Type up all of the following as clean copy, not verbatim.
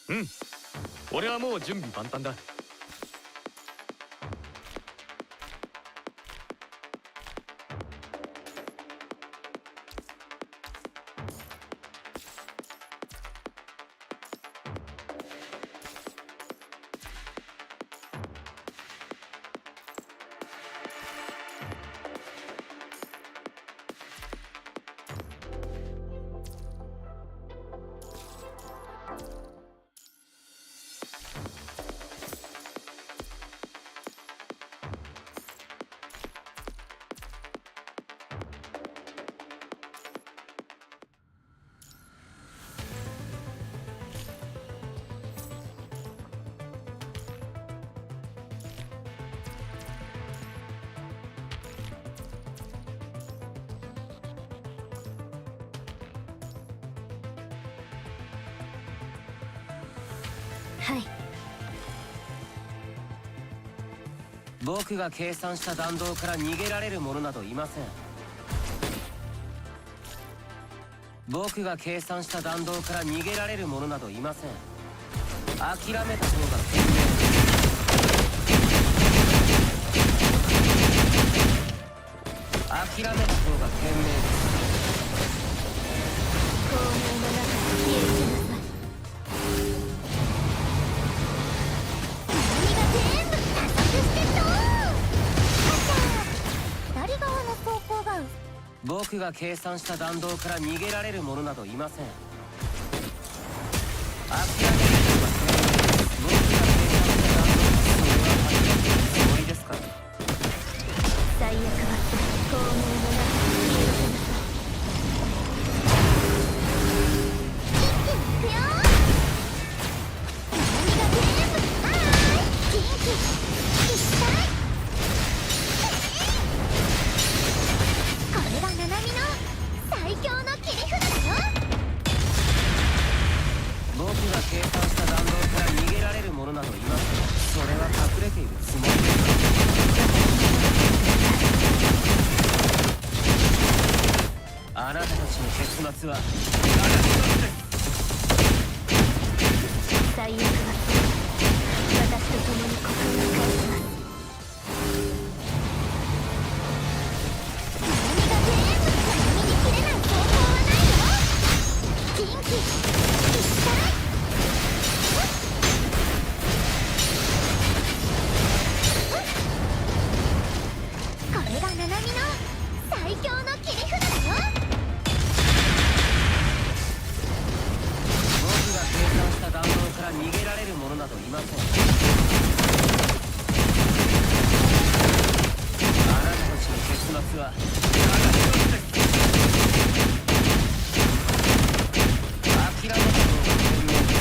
うん、俺はもう準備万端だ。はい。僕が計算した弾道から逃げられる者などいません。僕が計算した弾道から逃げられる者などいません。諦めた方が賢明です。諦めた方が賢明です。光明の中に消えてなさい。何が全部加速してと左側の方向が僕が計算した弾道から逃げられる者などいません。諦める方が賢明です。僕が計算した弾道それは諦めるつもりですか。最悪は光明の中に消えてなさい。一気に行くよ。何が全部元気一体これがナナミの最強の切り札だよ。僕が計算した弾道から逃げられる者などいません。それは隠れているつもりです。あなたたちの結末は最悪は私と共にここに帰します。何が全部頼みに切れない方法はないよ。元気一体これがナナミの最強の切り札だよ。僕が計算した弾道から逃げられる者などいません。あなたたちの結末はただ一つです。諦めた方が賢明です。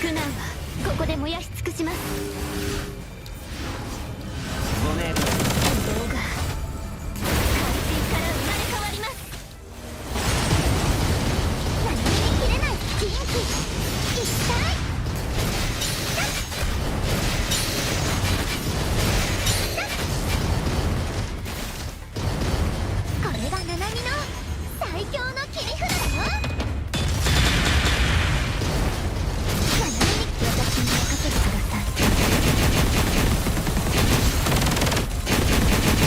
苦難はここで燃やし尽くします。ご命令動画完成から生まれ変わります。何に切れない元気一体これがナナミの最強の切り札だよ。ナナミに私に任せてください。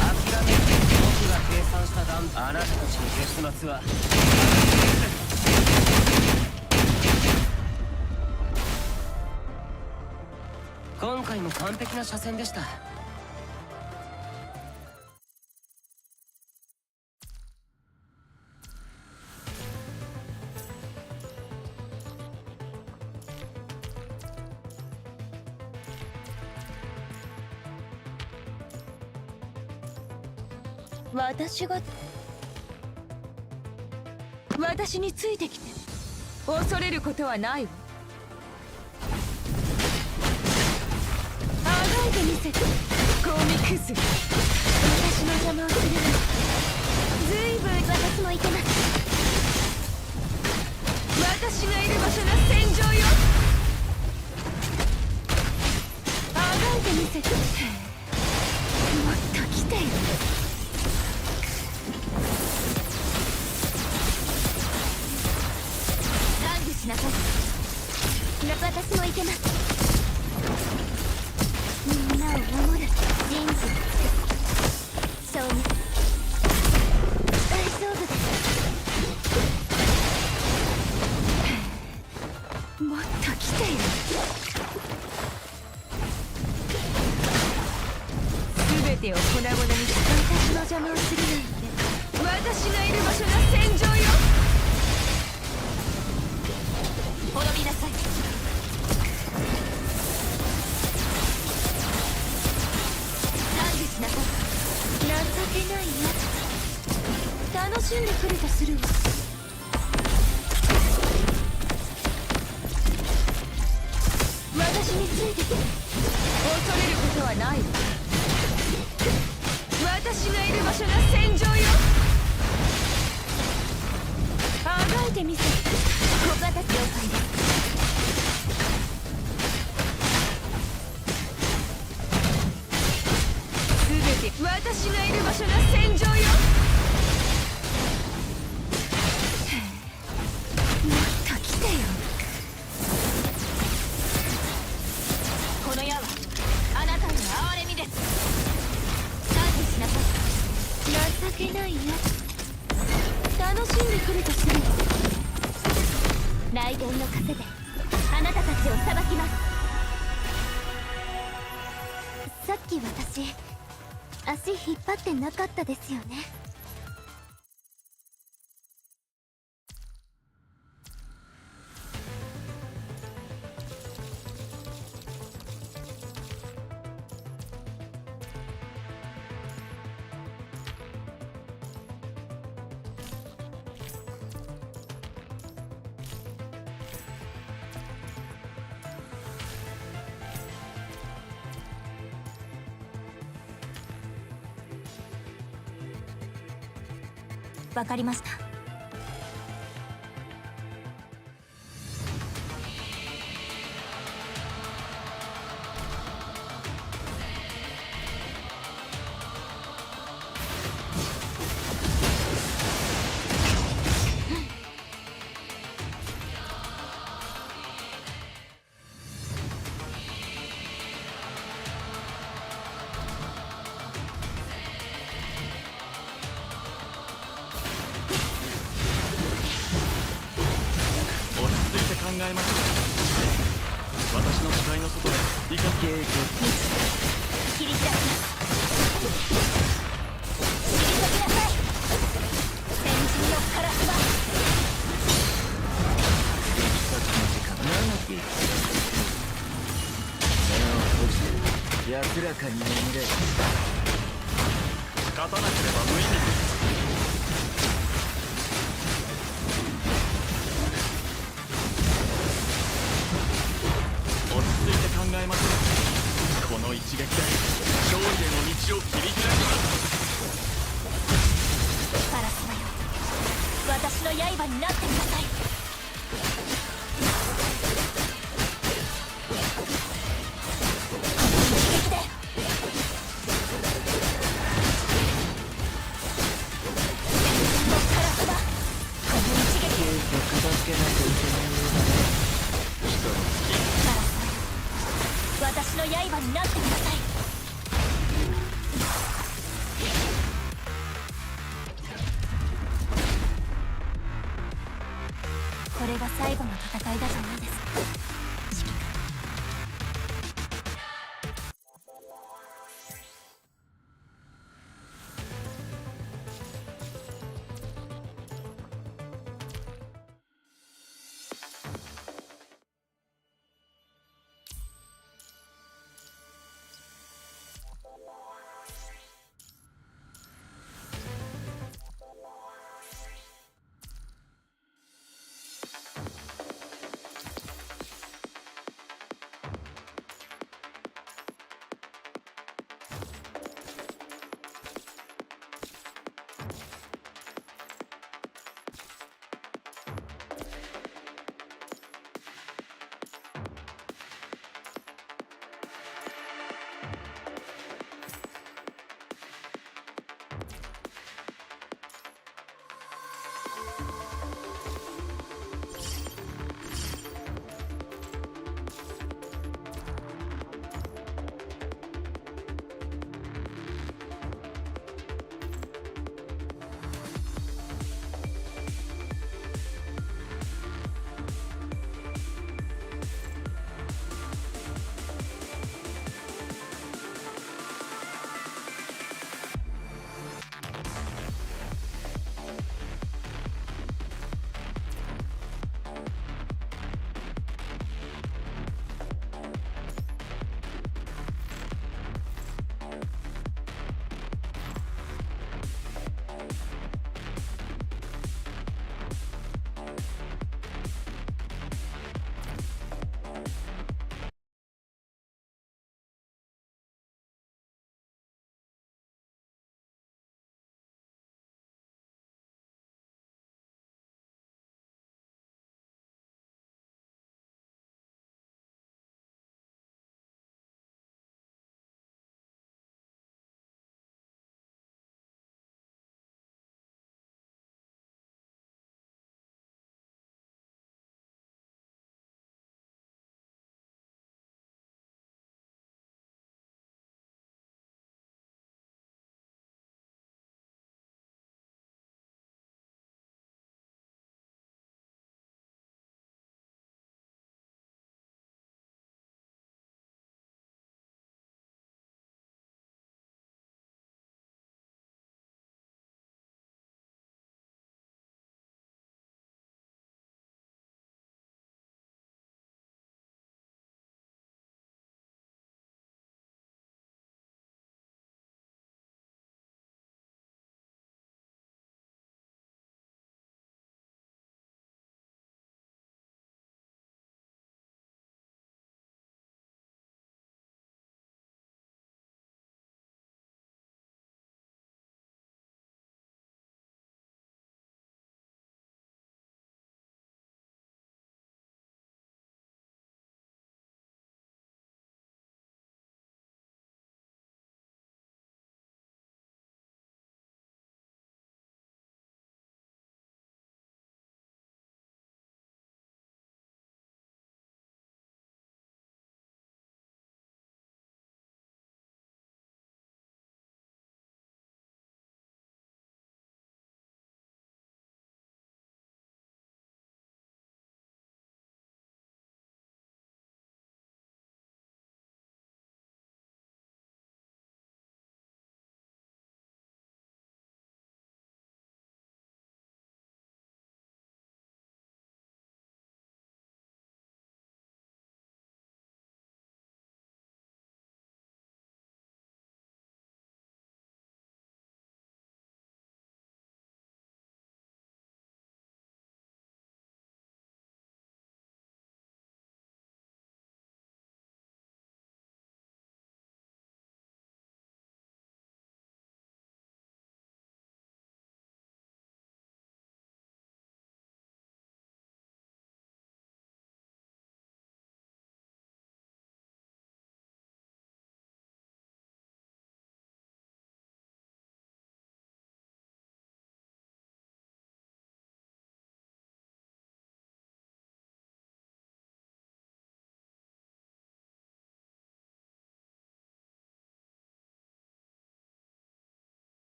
諦めて僕が計算した弾あなたたちの結末は今回も完璧な車線でした。私についてきて恐れることはないわ。あがいてみせてコミクス。私の邪魔をするのずいぶん私もいけます。私がいる場所が戦場よ。あがいてみせて。もっと来てよ。けます。みんなを守る人事を承認。大丈夫です。もっと来てよ。全てを粉々にして私の邪魔をするなんて。私のいる場所が戦場よ。滅びなさい。賛美しなさい。情けないや。楽しんでくれとするわ。私についてきて。恐れることはないわ。私がいる場所が戦場よ。あがいてみせ。小型教会です。全て私がいる場所が戦場よ。もっと来てよ。この矢はあなたの憐れみです。賛美しなさい。情けないや。楽しんでくれとするわ。雷電の風であなたたちを裁きます。さっき私足引っ張ってなかったですよね。わかりました。考えましょう。私の視界の外で理科系切り開きます。切り裂きなさい。先人のカラスは長き目を閉じて安らかに眠れ。勝たなければ無意味です。落ち着いて考えましょう。この一撃で勝利への道を切り開きます。カラスマよ、私の刃になってください。一撃で先人のカラスマ、この一撃急遽片付けないといけないようだね。人の好き。カラスマよ、私の刃になってください。これが最後の戦いだと思うんです。指揮官。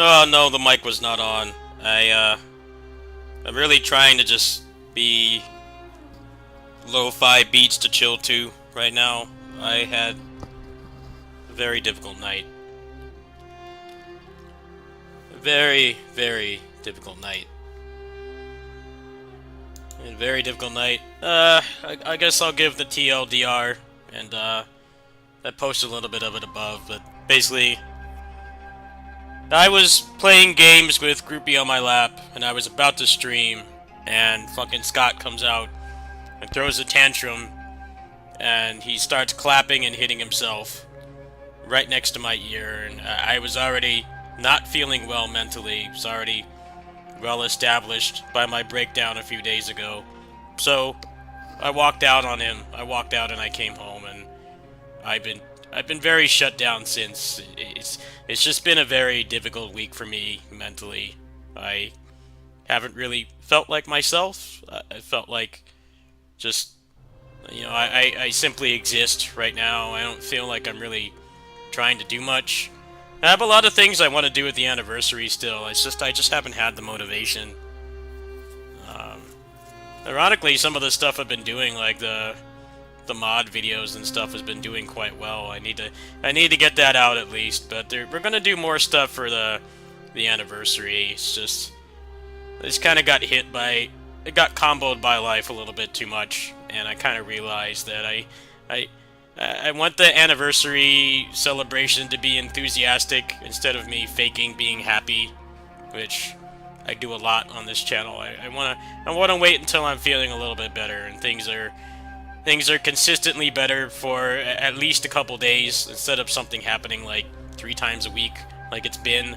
Oh no, the mic was not on. I'm really trying to just be lo-fi beats to chill to right now. I had a very difficult night. A very, very difficult night. A very difficult night. I guess I'll give the TLDR, and I posted a little bit of it above, but basically, I was playing games with Groupie on my lap, and I was about to stream, and fucking Scott comes out and throws a tantrum, and he starts clapping and hitting himself right next to my ear, and I was already not feeling well mentally. It was already well established by my breakdown a few days ago. So I walked out on him. I walked out and I came home, and I've been very shut down since. It's just been a very difficult week for me mentally. I haven't really felt like myself. I felt like just, you know, I simply exist right now. I don't feel like I'm really trying to do much. I have a lot of things I want to do at the anniversary still. I just haven't had the motivation. Ironically, some of the stuff I've been doing, like the mod videos and stuff, has been doing quite well. I need to get that out at least. But we're gonna do more stuff for the anniversary. It's just, this kind of got it got comboed by life a little bit too much, and I kind of realized that I want the anniversary celebration to be enthusiastic instead of me faking being happy, which I do a lot on this channel. I wanna wait until I'm feeling a little bit better and things are consistently better for at least a couple days instead of something happening like 3 times a week like it's been.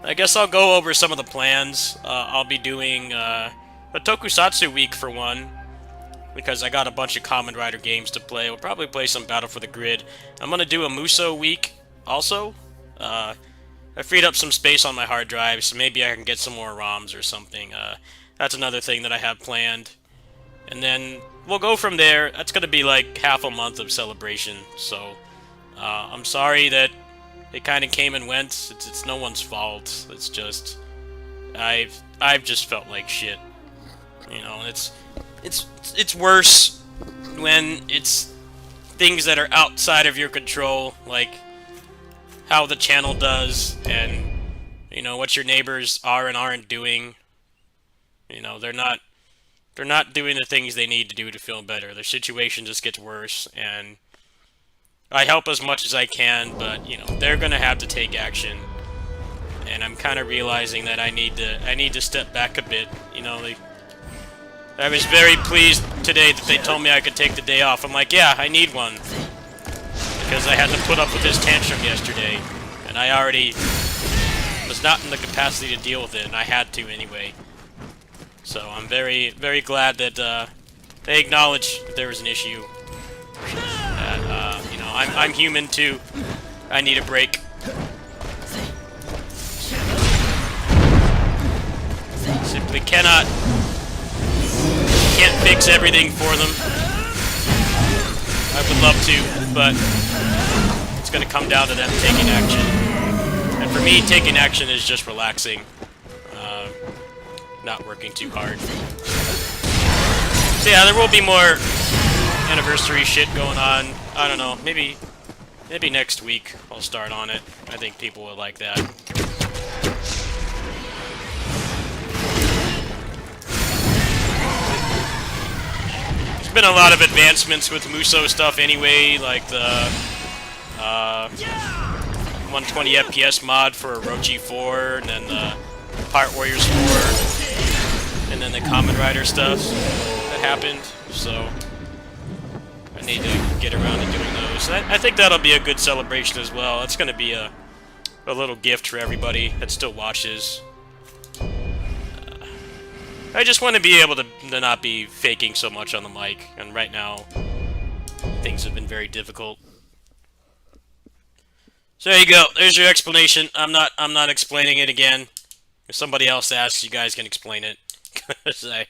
I guess I'll go over some of the plans. I'll be doing a Tokusatsu week for one, because I got a bunch of Kamen Rider games to play. We'll probably play some Battle for the Grid. I'm gonna do a Muso week also. I freed up some space on my hard drive, so maybe I can get some more ROMs or something. That's another thing that I have planned. And then we'll go from there. That's gonna be like half a month of celebration, so I'm sorry that it kind of came and went. It's no one's fault. It's just I've just felt like shit. You know, it's worse when it's things that are outside of your control, like how the channel does, and you know what your neighbors are and aren't doing. You know, they're not doing the things they need to do to feel better. Their situation just gets worse, and I help as much as I can, but you know, they're gonna have to take action. And I'm kind of realizing that I need to step back a bit. You know, I was very pleased today that they told me I could take the day off. I'm like, yeah, I need one, because I had to put up with this tantrum yesterday, and I already was not in the capacity to deal with it, and I had to anyway. So I'm very, very glad that they acknowledged that there was an issue. That you know, I'm human too. I need a break. Simply can't fix everything for them. I would love to, but it's gonna come down to them taking action. And for me, taking action is just relaxing. Not working too hard. So yeah, there will be more anniversary shit going on. I don't know, maybe next week I'll start on it. I think people will like that. There's been a lot of advancements with Muso stuff anyway, like the 120 FPS mod for Orochi 4, and then the Pirate Warriors 4. And then the Kamen Rider stuff that happened, so I need to get around to doing those. I think that'll be a good celebration as well. It's going to be a little gift for everybody that still watches. I just want to be able to not be faking so much on the mic, and right now things have been very difficult. So there you go. There's your explanation. I'm not explaining it again. If somebody else asks, you guys can explain it. Because I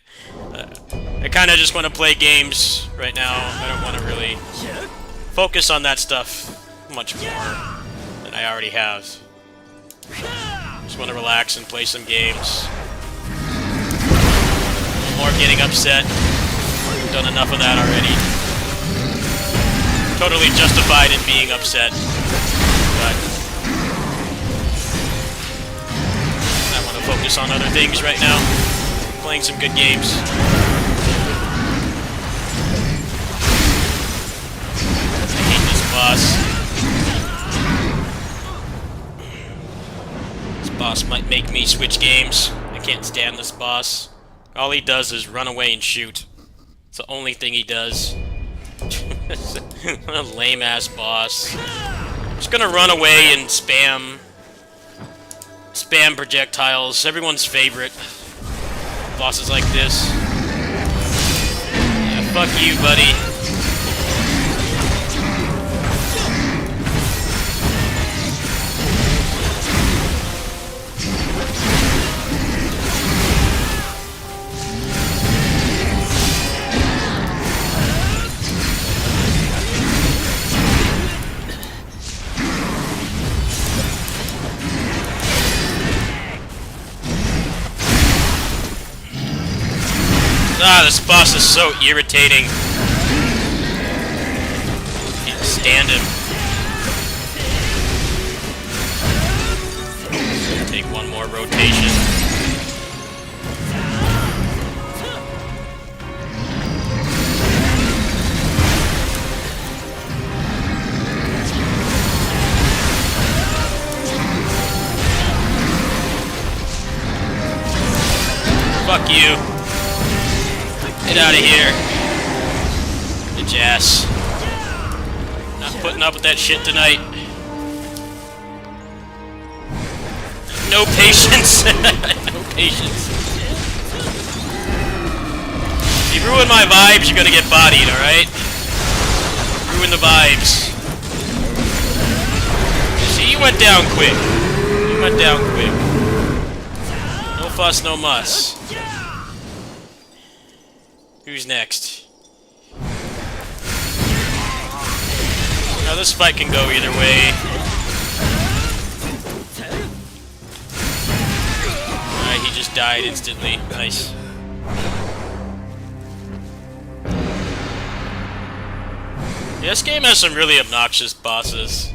kind of just want to play games right now. I don't want to really focus on that stuff much more than I already have. Just want to relax and play some games. More getting upset. I've done enough of that already. Totally justified in being upset. But I want to focus on other things right now. Playing some good games. I hate this boss. This boss might make me switch games. I can't stand this boss. All he does is run away and shoot. It's the only thing he does. What a lame-ass boss. I'm just gonna run away and spam projectiles. Everyone's favorite. Bosses like this. Yeah, fuck you, buddy. Ah, this boss is so irritating. Can't stand him. Take one more rotation. Fuck you. Get out of here. Bitch ass. Not putting up with that shit tonight. No patience. No patience. If you ruin my vibes, you're gonna get bodied, alright? Ruin the vibes. See, you went down quick. You went down quick. No fuss, no muss. Who's next? Now this fight can go either way. Alright, he just died instantly. Nice. Yeah, this game has some really obnoxious bosses.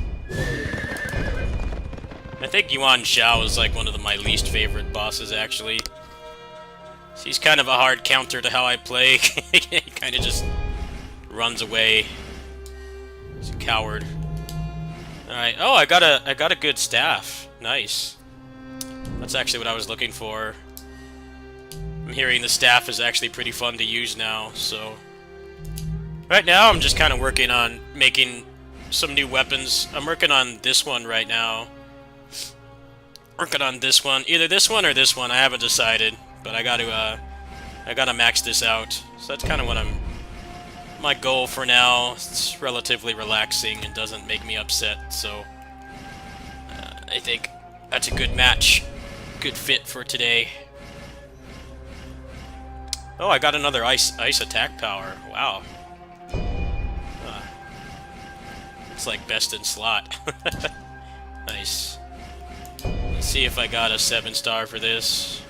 I think Yuan Shao is like one of my least favorite bosses, actually. He's kind of a hard counter to how I play. He kind of just runs away. He's a coward. Alright. Oh, I got a good staff. Nice. That's actually what I was looking for. I'm hearing the staff is actually pretty fun to use now, so... Right now, I'm just kind of working on making some new weapons. I'm working on this one right now. Working on this one. Either this one or this one. I haven't decided. But I gotta max this out. So that's kind of what my goal for now. It's relatively relaxing and doesn't make me upset, so I think that's a good match. Good fit for today. Oh, I got another ice attack power. Wow. It's like best in slot. Nice. Let's see if I got a 7-star for this.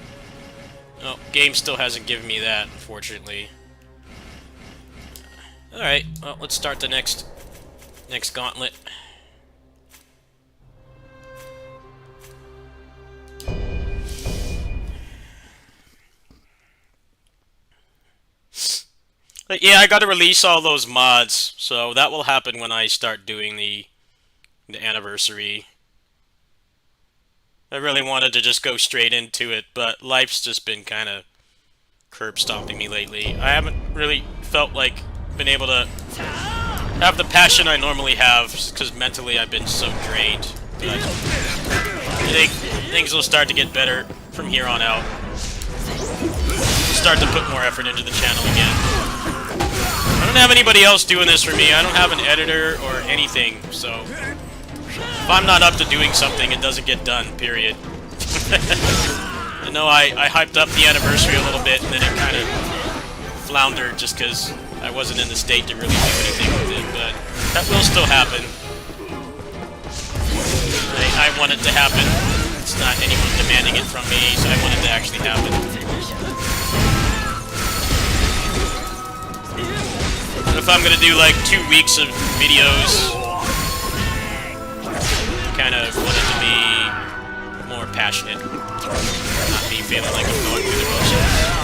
Oh, game still hasn't given me that, unfortunately. Alright, well, let's start the next gauntlet. But yeah, I gotta release all those mods, so that will happen when I start doing the anniversary. I really wanted to just go straight into it, but life's just been kind of curb stomping me lately. I haven't really felt like been able to have the passion I normally have, because mentally I've been so drained. But I think things will start to get better from here on out. Start to put more effort into the channel again. I don't have anybody else doing this for me. I don't have an editor or anything, so if I'm not up to doing something, it doesn't get done, period. I know I hyped up the anniversary a little bit, and then it kind of floundered just because I wasn't in the state to really do anything with it, but that will still happen. I want it to happen. It's not anyone demanding it from me, so I want it to actually happen. But if I'm gonna do like 2 weeks of videos, kind of want it to be more passionate, not be feeling like I'm going through the motions.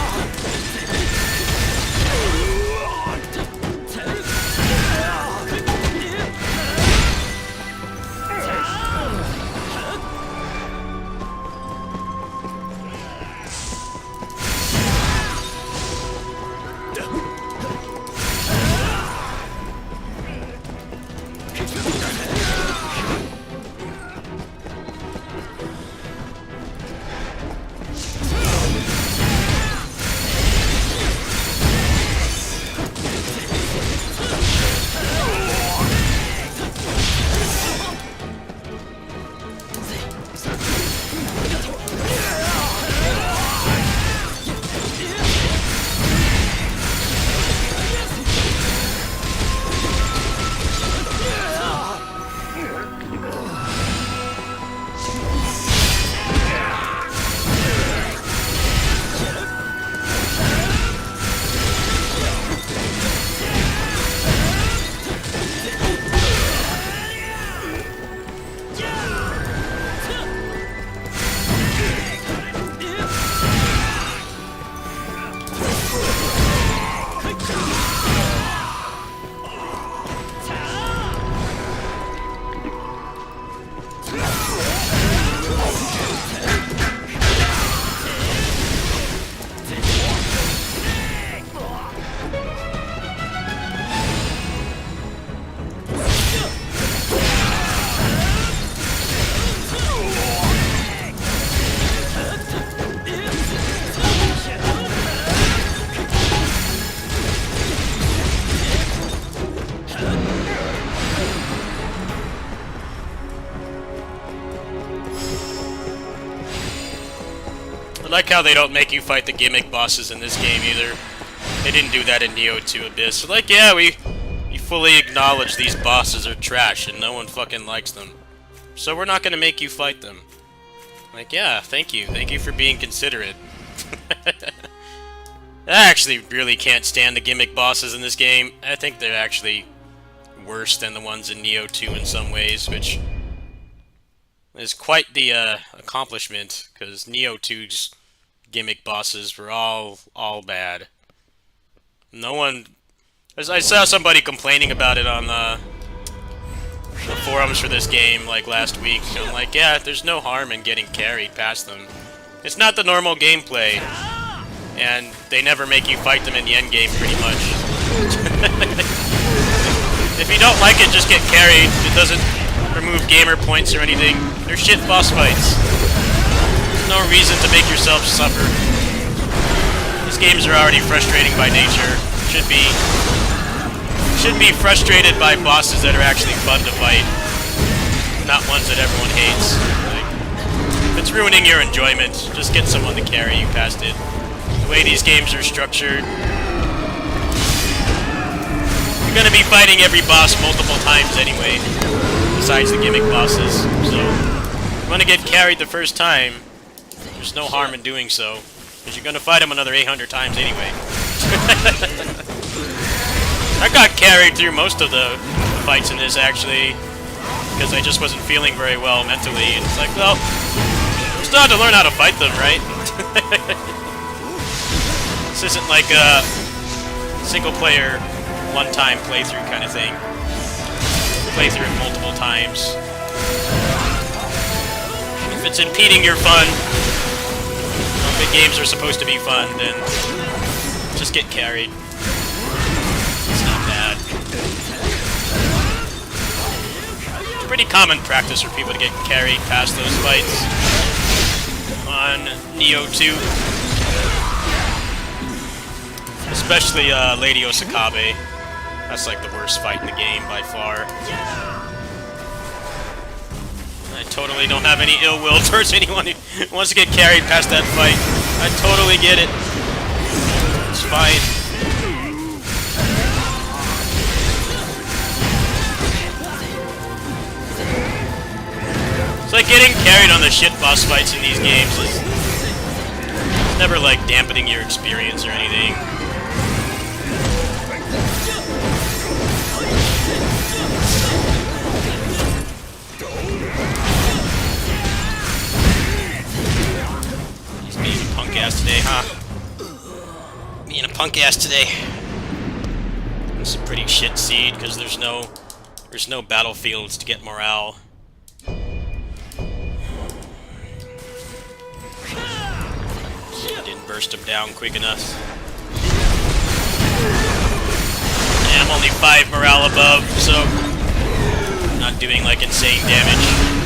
I like how they don't make you fight the gimmick bosses in this game either. They didn't do that in Nioh 2 Abyss. So like, yeah, we fully acknowledge these bosses are trash and no one fucking likes them. So we're not gonna make you fight them. Like, yeah, thank you. Thank you for being considerate. I actually really can't stand the gimmick bosses in this game. I think they're actually worse than the ones in Nioh 2 in some ways, which is quite the accomplishment, because Nioh 2's gimmick bosses were all bad. No one... I saw somebody complaining about it on the forums for this game, like, last week. I'm like, yeah, there's no harm in getting carried past them. It's not the normal gameplay, and they never make you fight them in the endgame, pretty much. If you don't like it, just get carried. It doesn't remove gamer points or anything. They're shit boss fights. There's no reason to make yourself suffer. These games are already frustrating by nature. Should be frustrated by bosses that are actually fun to fight, not ones that everyone hates. Like, if it's ruining your enjoyment, just get someone to carry you past it. The way these games are structured. You're gonna be fighting every boss multiple times anyway, besides the gimmick bosses, so if you wanna get carried the first time, there's no harm in doing so, because you're gonna fight him another 800 times anyway. I got carried through most of the fights in this, actually, because I just wasn't feeling very well mentally, and it's like, well, we still have to learn how to fight them, right? This isn't like a single-player, one-time playthrough kind of thing. Play through it multiple times. If it's impeding your fun, if games are supposed to be fun, then just get carried. It's not bad. It's pretty common practice for people to get carried past those fights on Nioh 2. Especially Lady Osakabe. That's like the worst fight in the game by far. I totally don't have any ill will towards anyone who wants to get carried past that fight. I totally get it. It's fine. It's like getting carried on the shit boss fights in these games is never like dampening your experience or anything. Ass today, huh? Being a punk ass today. It's a pretty shit seed because there's no battlefields to get morale. Didn't burst him down quick enough. And I'm only 5 morale above, so not doing like insane damage.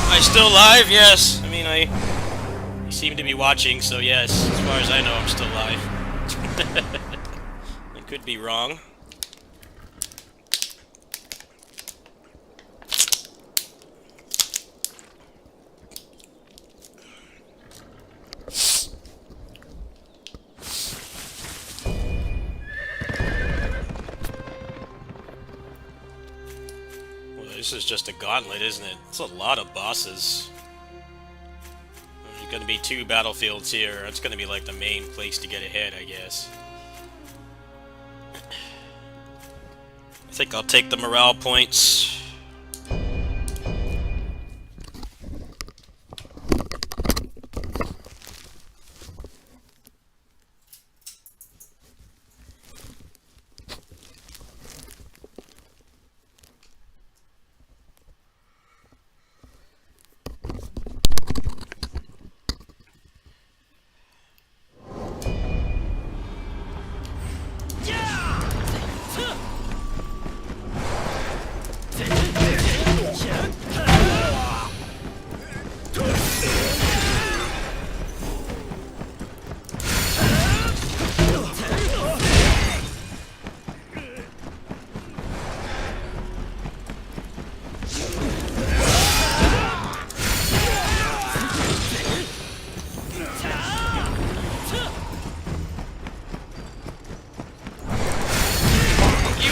I still live? Yes. I mean, I seem to be watching, so yes. As far as I know, I'm still live. I could be wrong. This is just a gauntlet, isn't it? It's a lot of bosses. There's gonna be 2 battlefields here. It's gonna be like the main place to get ahead, I guess. I think I'll take the morale points.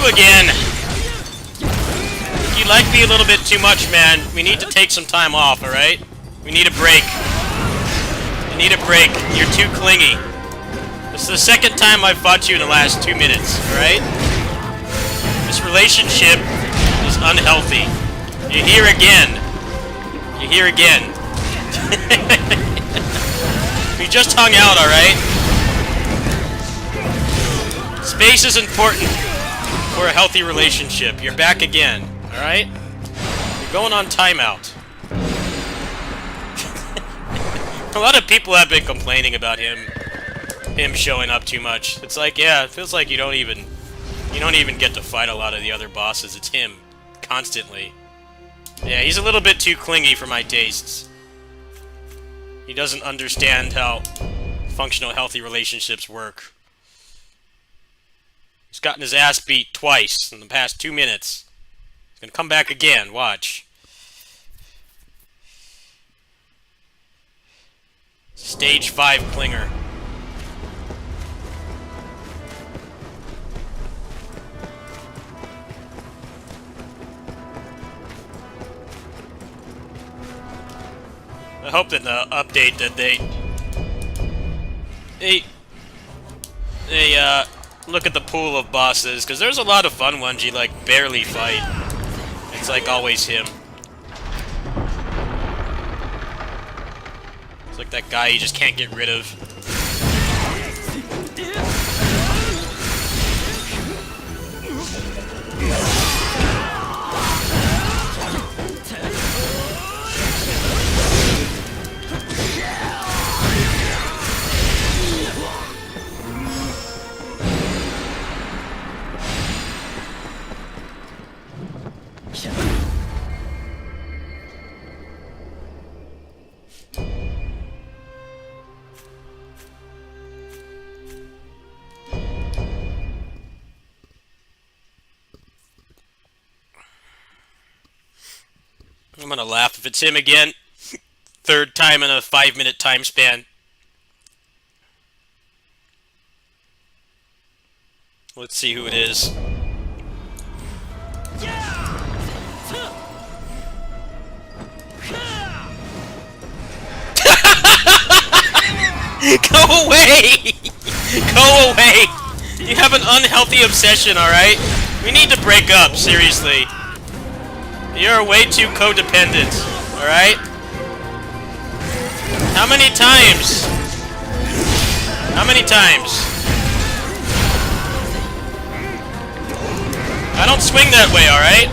Again! You like me a little bit too much, man. We need to take some time off, alright? We need a break. We need a break. You're too clingy. This is the second time I've fought you in the last 2 minutes, alright? This relationship is unhealthy. You're here again. You're here again. We just hung out, alright? Space is important for a healthy relationship. You're back again, alright? You're going on timeout. A lot of people have been complaining about him showing up too much. It's like, yeah, it feels like you don't even get to fight a lot of the other bosses. It's him, constantly. Yeah, he's a little bit too clingy for my tastes. He doesn't understand how functional, healthy relationships work. He's gotten his ass beat twice in the past 2 minutes. He's gonna come back again, watch. Stage 5 clinger. I hope that the update that they look at the pool of bosses, because there's a lot of fun ones you, like, barely fight. It's, like, always him. It's like that guy you just can't get rid of. I'm gonna laugh if it's him again. 3rd time in a 5-minute time span. Let's see who it is. Go away! Go away! You have an unhealthy obsession, alright? We need to break up, seriously. You're way too codependent, alright? How many times? How many times? I don't swing that way, alright?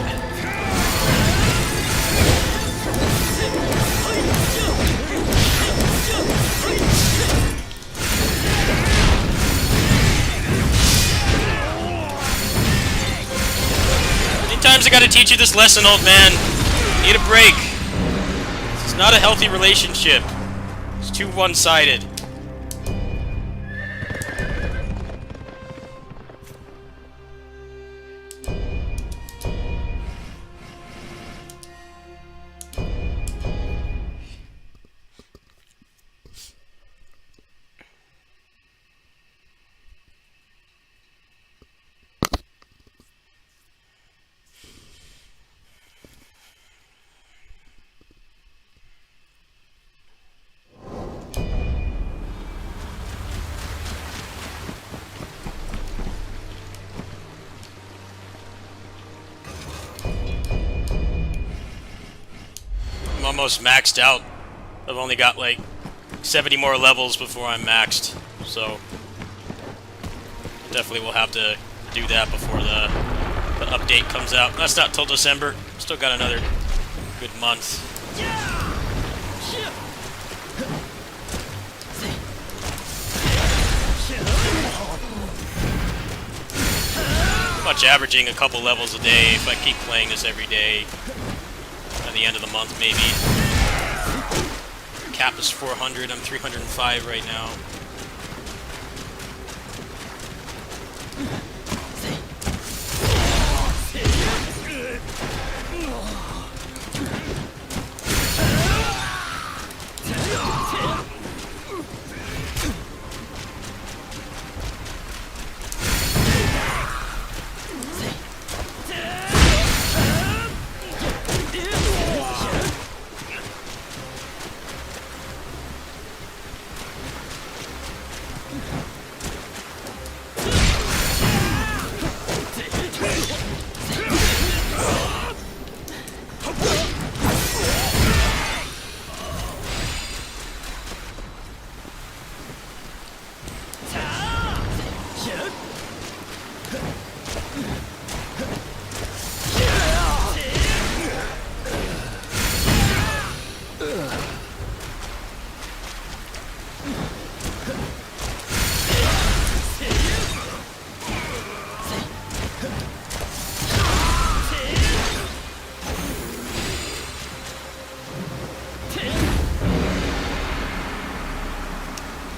Times I gotta teach you this lesson, old man. You need a break. It's not a healthy relationship. It's too one-sided. almost maxed out. I've only got like 70 more levels before I'm maxed, so definitely will have to do that before the update comes out. That's not till December. Still got another good month. Pretty much averaging a couple levels a day if I keep playing this every day. At the end of the month, maybe. Cap is 400. I'm 305 right now.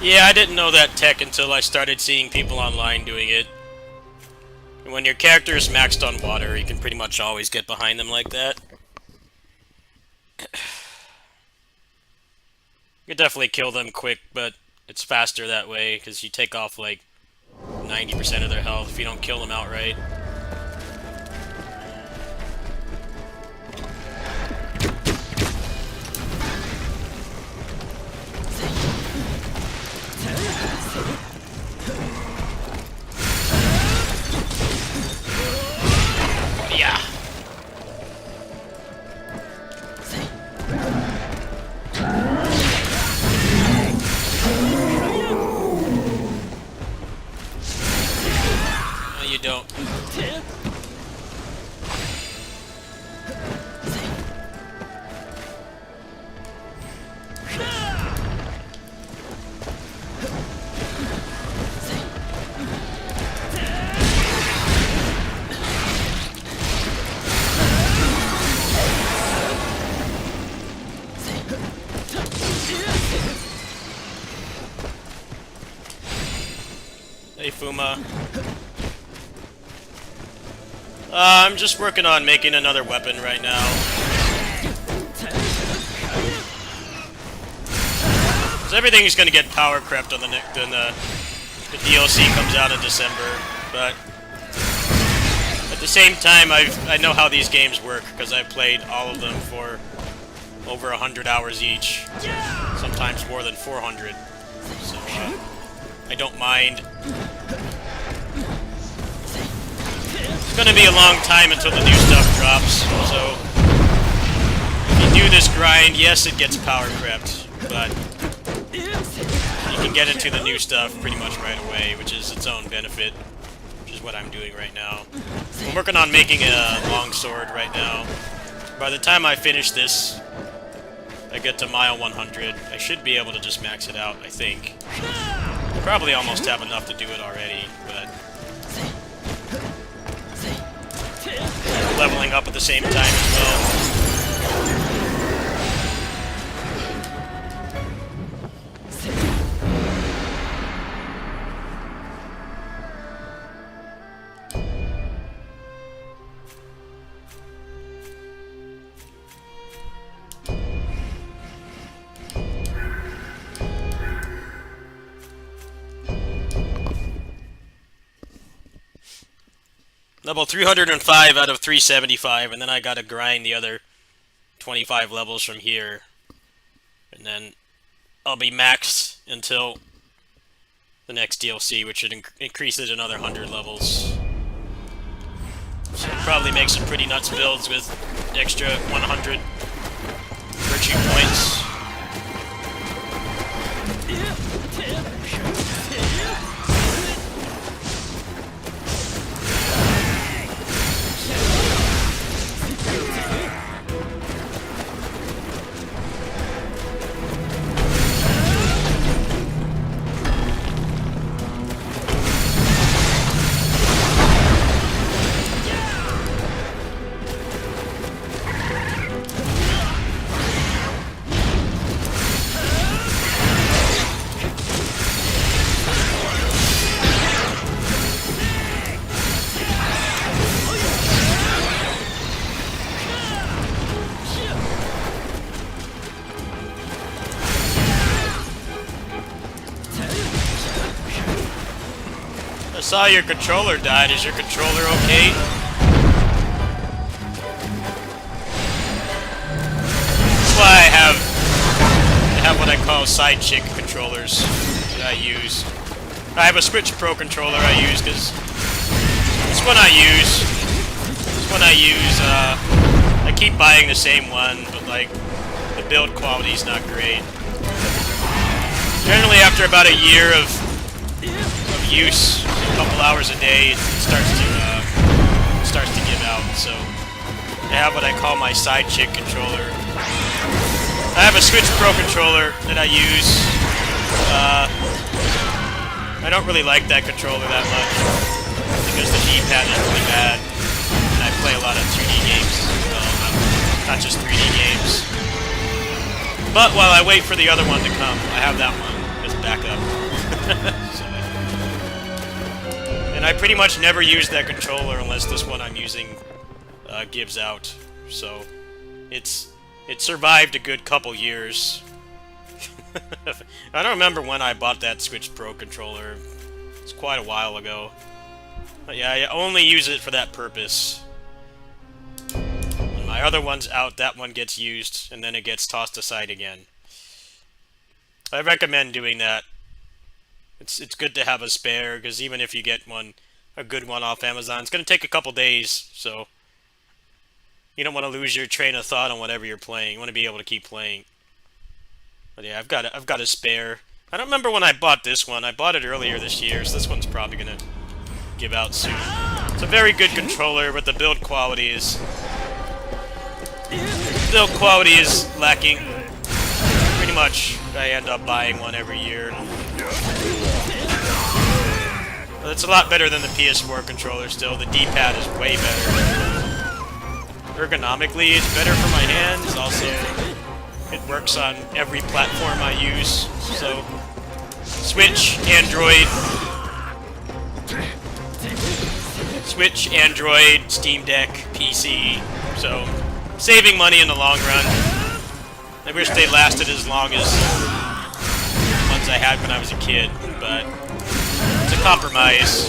Yeah, I didn't know that tech until I started seeing people online doing it. When your character is maxed on water, you can pretty much always get behind them like that. You can definitely kill them quick, but it's faster that way, because you take off like 90% of their health if you don't kill them outright. Yeah. No, you don't. Hey, Fuma. I'm just working on making another weapon right now. Because everything's gonna get power crept on when the DLC comes out in December, but at the same time, I know how these games work because I've played all of them for over 100 hours each, sometimes more than 400. So I don't mind. It's gonna be a long time until the new stuff drops, so if you do this grind, yes, it gets power crept, but you can get into the new stuff pretty much right away, which is its own benefit, which is what I'm doing right now. I'm working on making a longsword right now. By the time I finish this, I get to mile 100. I should be able to just max it out, I think. I probably almost have enough to do it already, but leveling up at the same time as well. Level 305 out of 375, and then I gotta grind the other 25 levels from here. And then I'll be maxed until the next DLC, which should increase it another 100 levels. So probably make some pretty nuts builds with extra 100 fortune points. I saw your controller died. Is your controller okay? That's why I have what I call side chick controllers that I use. I have a Switch Pro controller I use because this one I use. I keep buying the same one, but like the build quality is not great. Generally, after about a year of use, a couple hours a day, it starts to give out. So I have what I call my side chick controller. I have a Switch Pro controller that I use. I don't really like that controller that much because the D-pad is really bad, and I play a lot of 2D games as well, not just 3D games. But while I wait for the other one to come, I have that one as backup. So, and I pretty much never use that controller unless this one I'm using gives out. So it survived a good couple years. I don't remember when I bought that Switch Pro controller. It's quite a while ago. But yeah, I only use it for that purpose. When my other one's out, that one gets used, and then it gets tossed aside again. I recommend doing that. It's good to have a spare, because even if you get a good one off Amazon, it's going to take a couple days, so you don't want to lose your train of thought on whatever you're playing. You want to be able to keep playing. But yeah, I've got a spare. I don't remember when I bought this one. I bought it earlier this year, so this one's probably gonna give out soon. It's a very good controller, but the build quality is lacking. Pretty much, I end up buying one every year. But it's a lot better than the PS4 controller still. The D-pad is way better. Ergonomically, it's better for my hands. Also, it works on every platform I use, so Switch, Android, Steam Deck, PC, so saving money in the long run. I wish they lasted as long as the ones I had when I was a kid, but it's a compromise.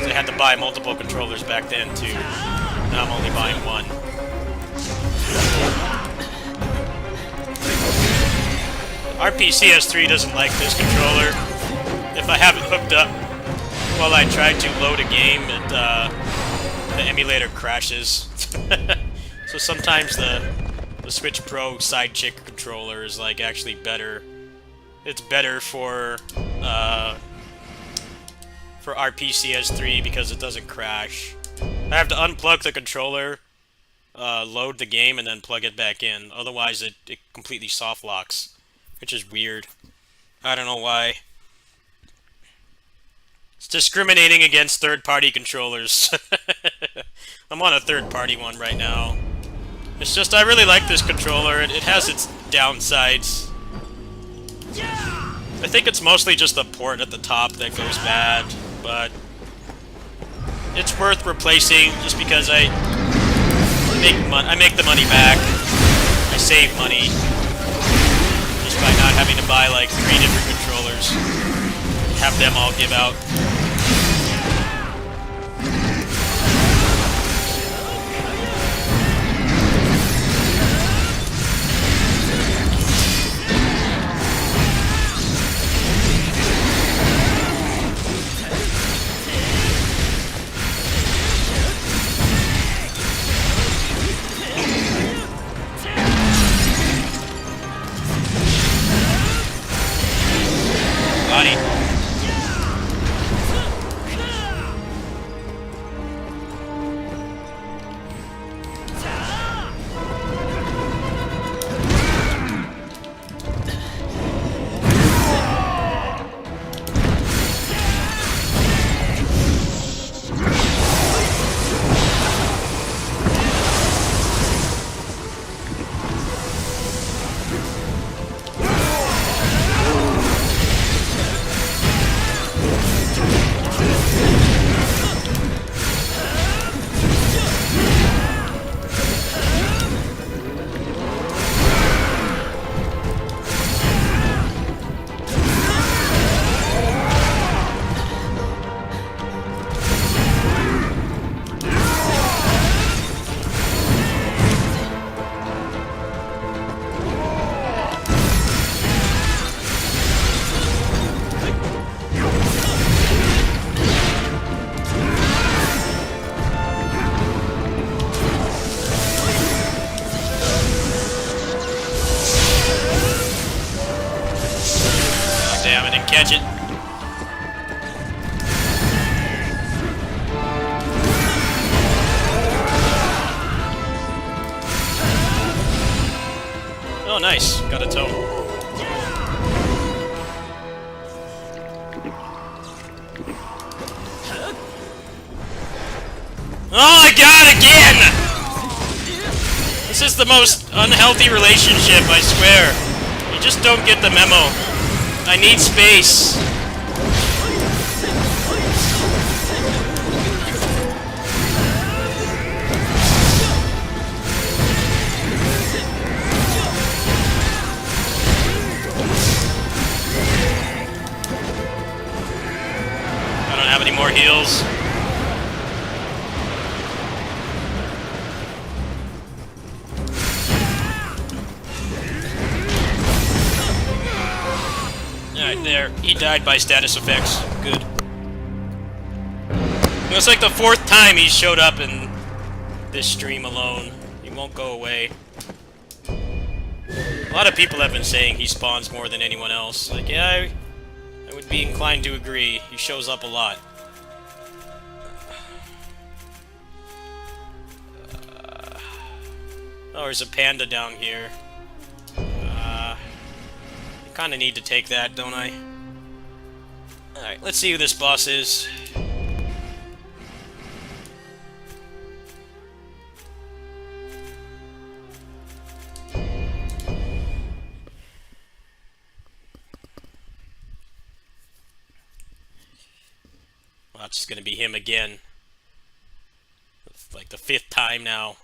I had to buy multiple controllers back then too. Now I'm only buying one. RPCS3 doesn't like this controller. If I have it hooked up while I try to load a game, the emulator crashes. So sometimes the Switch Pro side chick controller is like actually better. It's better for RPCS3 because it doesn't crash. I have to unplug the controller, load the game, and then plug it back in. Otherwise, it completely soft locks. Which is weird. I don't know why. It's discriminating against third-party controllers. I'm on a third-party one right now. It's just, I really like this controller. It has its downsides. I think it's mostly just the port at the top that goes bad, but it's worth replacing just because I make the money back. I save money. By not having to buy like 3 different controllers, have them all give out. body. Damn, I didn't catch it. Oh, nice. Got a toe. Oh, I got it again! This is the most unhealthy relationship, I swear. You just don't get the memo. I need space. I don't have any more heals. Alright, there. He died by status effects. Good. It's like the 4th time he's showed up in this stream alone. He won't go away. A lot of people have been saying he spawns more than anyone else. Like, yeah, I would be inclined to agree. He shows up a lot. Oh, there's a panda down here. Kind of need to take that, don't I? Alright, let's see who this boss is. Well, it's gonna be him again. It's like the 5th time now.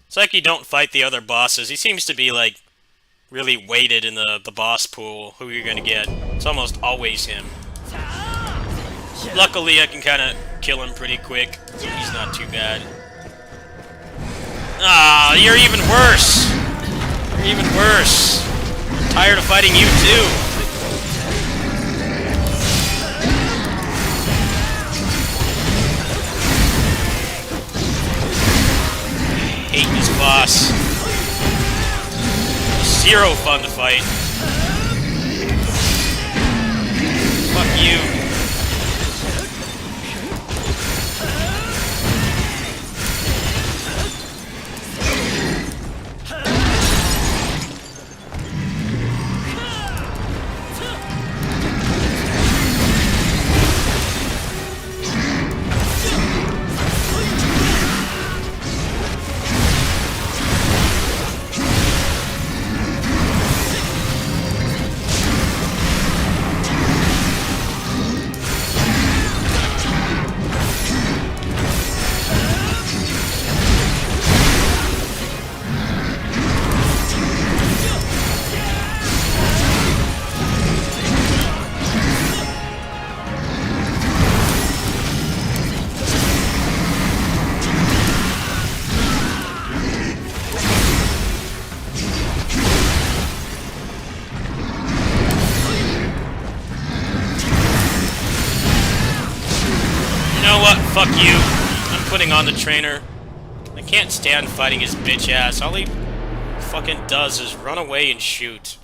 It's like you don't fight the other bosses. He seems to be, like, really weighted in the boss pool, who you're gonna get. It's almost always him. Luckily, I can kind of kill him pretty quick. He's not too bad. Ah, you're even worse! You're even worse. I'm tired of fighting you, too. Hate this boss. Zero fun to fight. Fuck you. Fuck you. I'm putting on the trainer. I can't stand fighting his bitch ass. All he fucking does is run away and shoot.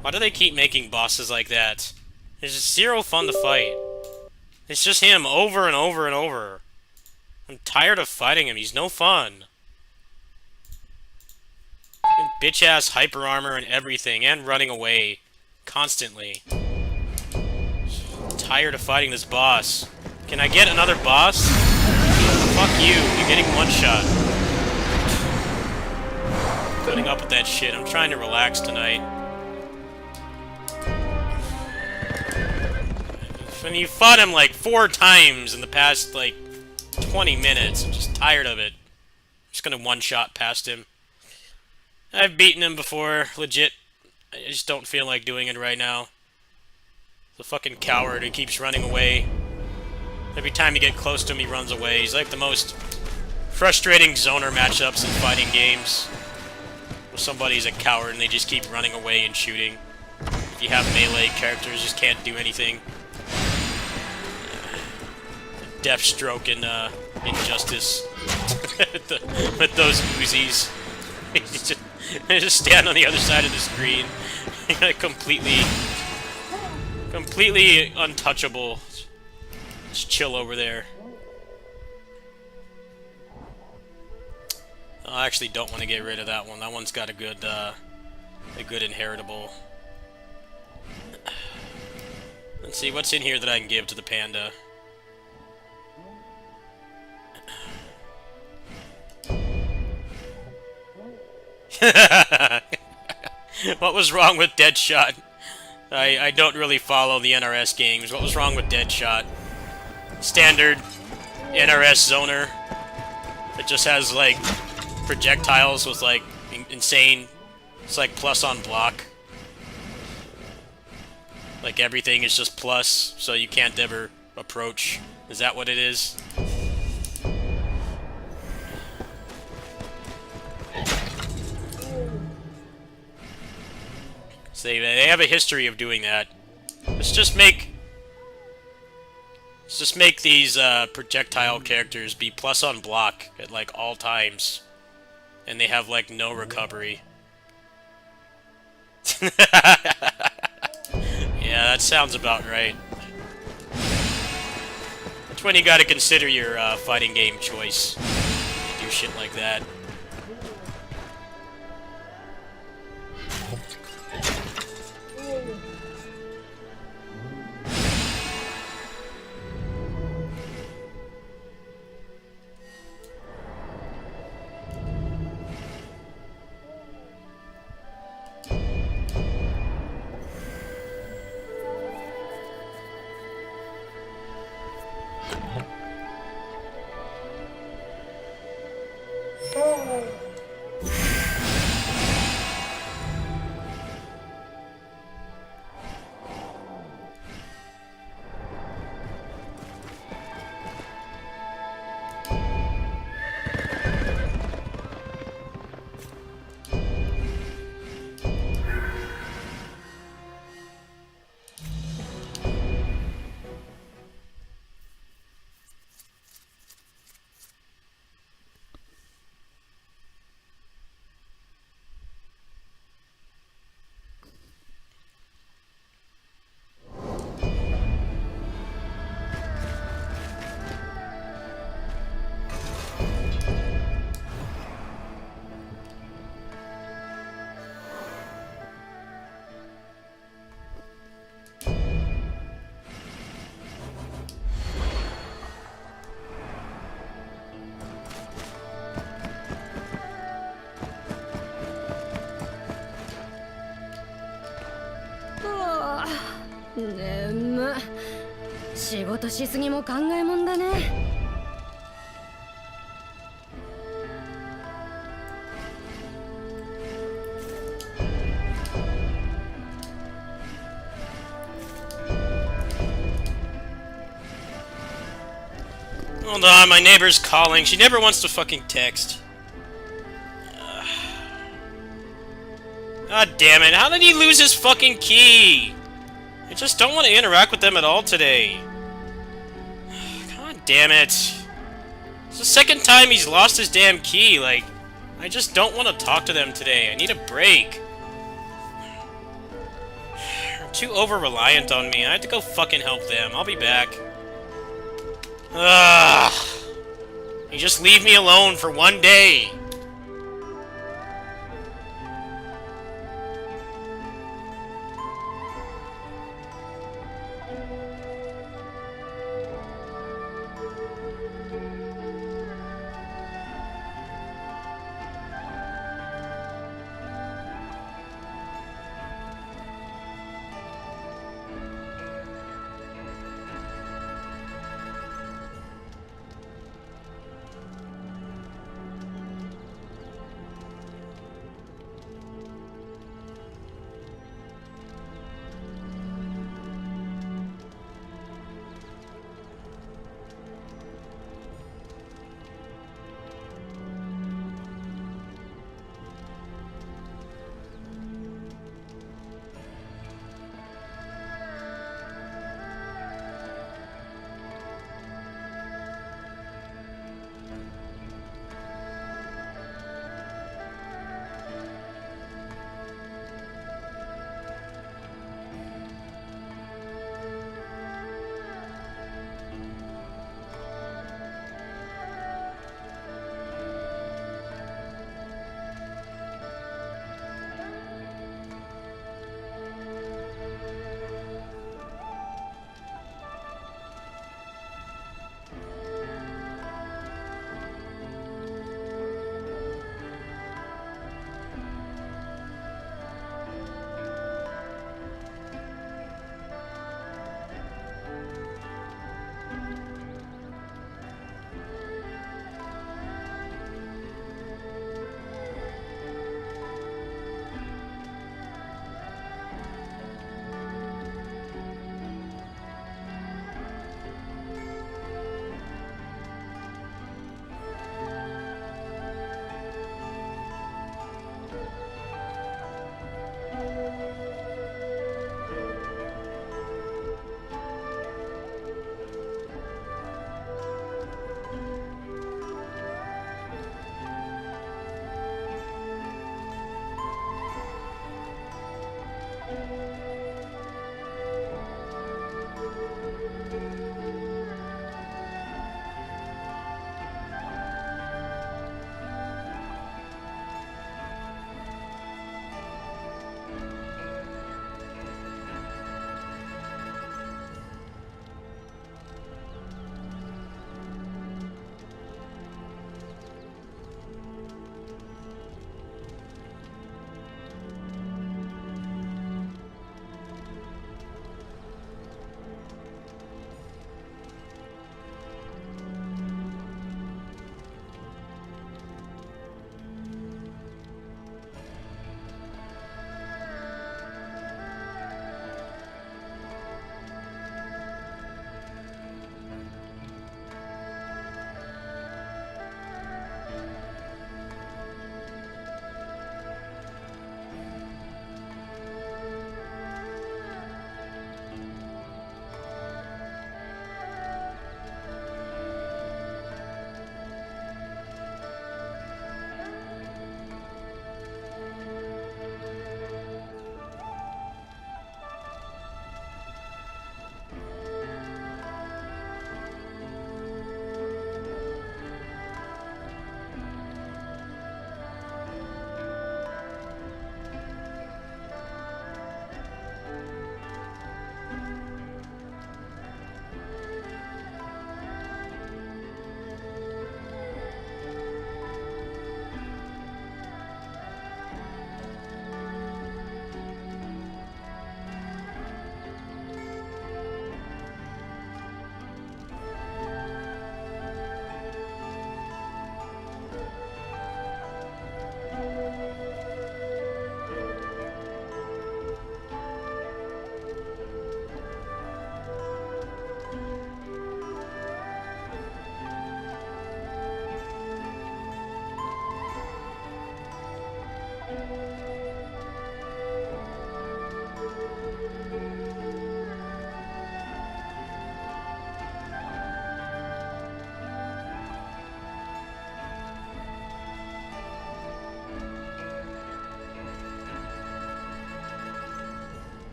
Why do they keep making bosses like that? It's just zero fun to fight. It's just him over and over and over. I'm tired of fighting him. He's no fun. Bitch-ass hyper armor and everything, and running away. Constantly. Tired of fighting this boss. Can I get another boss? Fuck you. You're getting one shot. Putting up with that shit. I'm trying to relax tonight. And you fought him like 4 times in the past, like, 20 minutes. I'm just tired of it. I'm just gonna one-shot past him. I've beaten him before, legit. I just don't feel like doing it right now. The fucking coward who keeps running away. Every time you get close to him, he runs away. He's like the most frustrating zoner matchups in fighting games. Where somebody's a coward and they just keep running away and shooting. If you have melee characters, just can't do anything. Deathstroke and Injustice with those Uzis. They just stand on the other side of the screen. completely untouchable. Just chill over there. I actually don't want to get rid of that one. That one's got a good inheritable. Let's see what's in here that I can give to the panda. What was wrong with Deadshot? I don't really follow the NRS games. What was wrong with Deadshot? Standard NRS zoner that just has like projectiles with like insane. It's like plus on block. Like everything is just plus, so you can't ever approach. Is that what it is? So they have a history of doing that. Let's just make these projectile characters be plus on block at like all times, and they have like no recovery. Yeah, that sounds about right. That's when you gotta consider your fighting game choice. You do shit like that.眠っ。仕事しすぎも考えもんだね。Hold on, my neighbor's calling. She never wants to fucking text. God damn it, how did he lose his fucking key? I just don't want to interact with them at all today. God damn it. It's the second time he's lost his damn key, like, I just don't want to talk to them today. I need a break. They're too over-reliant on me. I have to go fucking help them. I'll be back. Ugh. You just leave me alone for one day.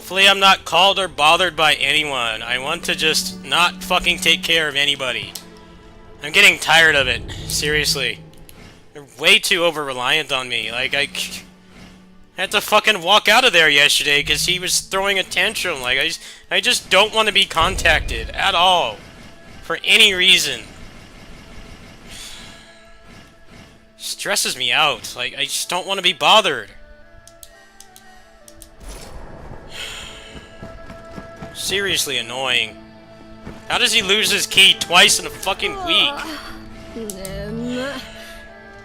Hopefully I'm not called or bothered by anyone. I want to just not fucking take care of anybody. I'm getting tired of it. Seriously. They're way too over-reliant on me. Like, I had to fucking walk out of there yesterday because he was throwing a tantrum. Like, I just don't want to be contacted at all. For any reason. Stresses me out. Like, I just don't want to be bothered. Seriously annoying. How does he lose his key twice in a fucking week? 眠い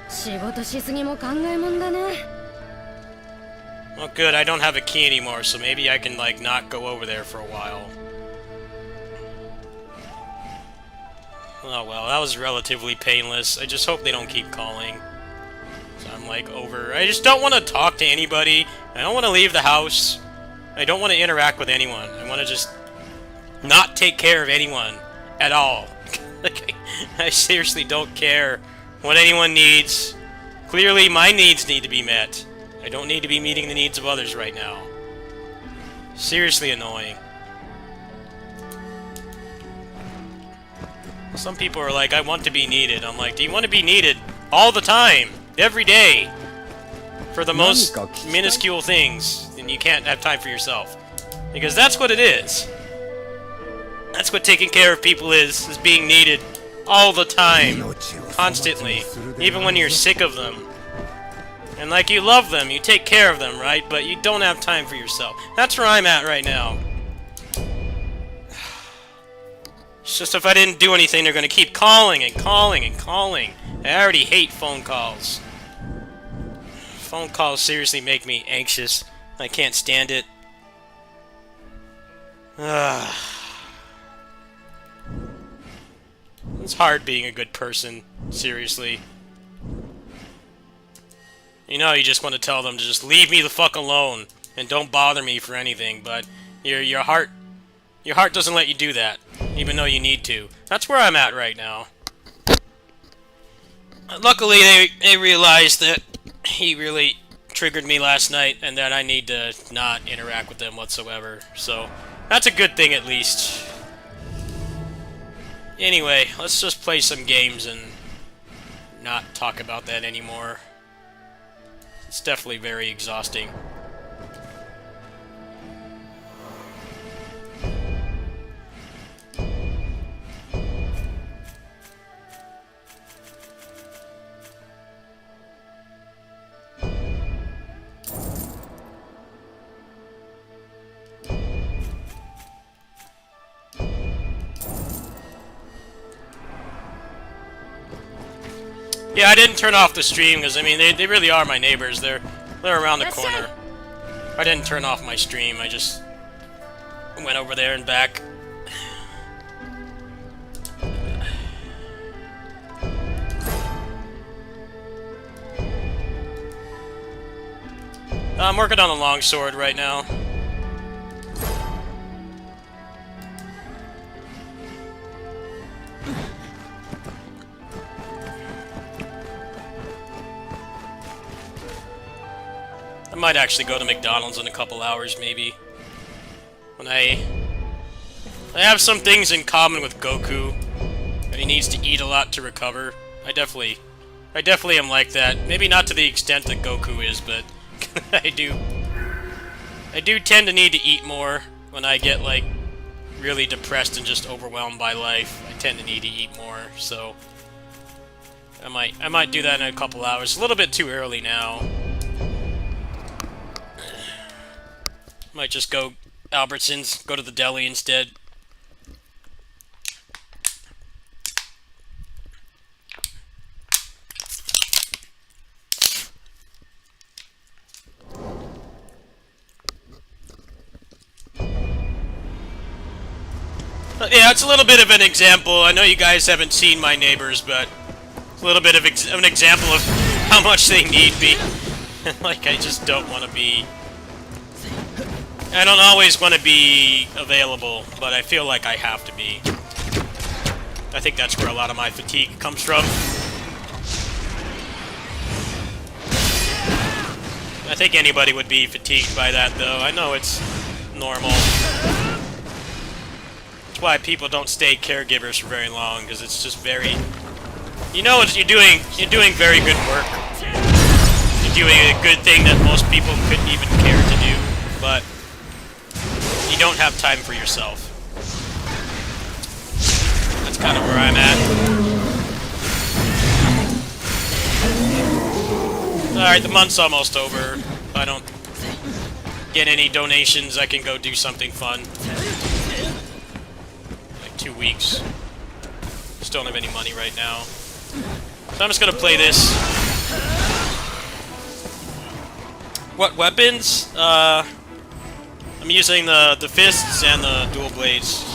仕事しすぎも考えもんだね Well, good, I don't have a key anymore, so maybe I can, like, not go over there for a while. Oh well, that was relatively painless. I just hope they don't keep calling. So I'm, like, over. I just don't want to talk to anybody. I don't want to leave the house. I don't want to interact with anyone. I want to just not take care of anyone at all. Like, I seriously don't care what anyone needs. Clearly, my needs need to be met. I don't need to be meeting the needs of others right now. Seriously annoying. Some people are like, I want to be needed. I'm like, do you want to be needed all the time? Every day? For the most minuscule things, and you can't have time for yourself. Because that's what it is. That's what taking care of people is being needed all the time. Constantly. Even when you're sick of them. And like, you love them, you take care of them, right? But you don't have time for yourself. That's where I'm at right now. It's just if I didn't do anything, they're gonna keep calling and calling and calling. I already hate phone calls. Phone calls seriously make me anxious. I can't stand it. It's hard being a good person, seriously. You know, you just want to tell them to just leave me the fuck alone and don't bother me for anything, but your heart doesn't let you do that, even though you need to. That's where I'm at right now. Luckily, they realized that he really triggered me last night and that I need to not interact with them whatsoever. So, that's a good thing at least. Anyway, let's just play some games and not talk about that anymore. It's definitely very exhausting. Yeah, I didn't turn off the stream because, I mean, they really are my neighbors. They're around the corner. I didn't turn off my stream. I just went over there and back. I'm working on the longsword right now. I might actually go to McDonald's in a couple hours, maybe. When I have some things in common with Goku. That he needs to eat a lot to recover. I definitely am like that. Maybe not to the extent that Goku is, but I do tend to need to eat more when I get, like, really depressed and just overwhelmed by life. I tend to need to eat more, so I might do that in a couple hours. A little bit too early now. Might just go Albertsons, go to the deli instead. Yeah, it's a little bit of an example. I know you guys haven't seen my neighbors, but it's a little bit of an example of how much they need me. Like, I just don't want to be... I don't always want to be available, but I feel like I have to be. I think that's where a lot of my fatigue comes from. I think anybody would be fatigued by that, though. I know it's normal. That's why people don't stay caregivers for very long, because it's just very... You know, you're doing very good work. You're doing a good thing that most people couldn't even care to do, but you don't have time for yourself. That's kind of where I'm at. Alright, the month's almost over. If I don't get any donations, I can go do something fun. Like 2 weeks. Just don't have any money right now. So I'm just gonna play this. What weapons? I'm using the fists and the dual blades.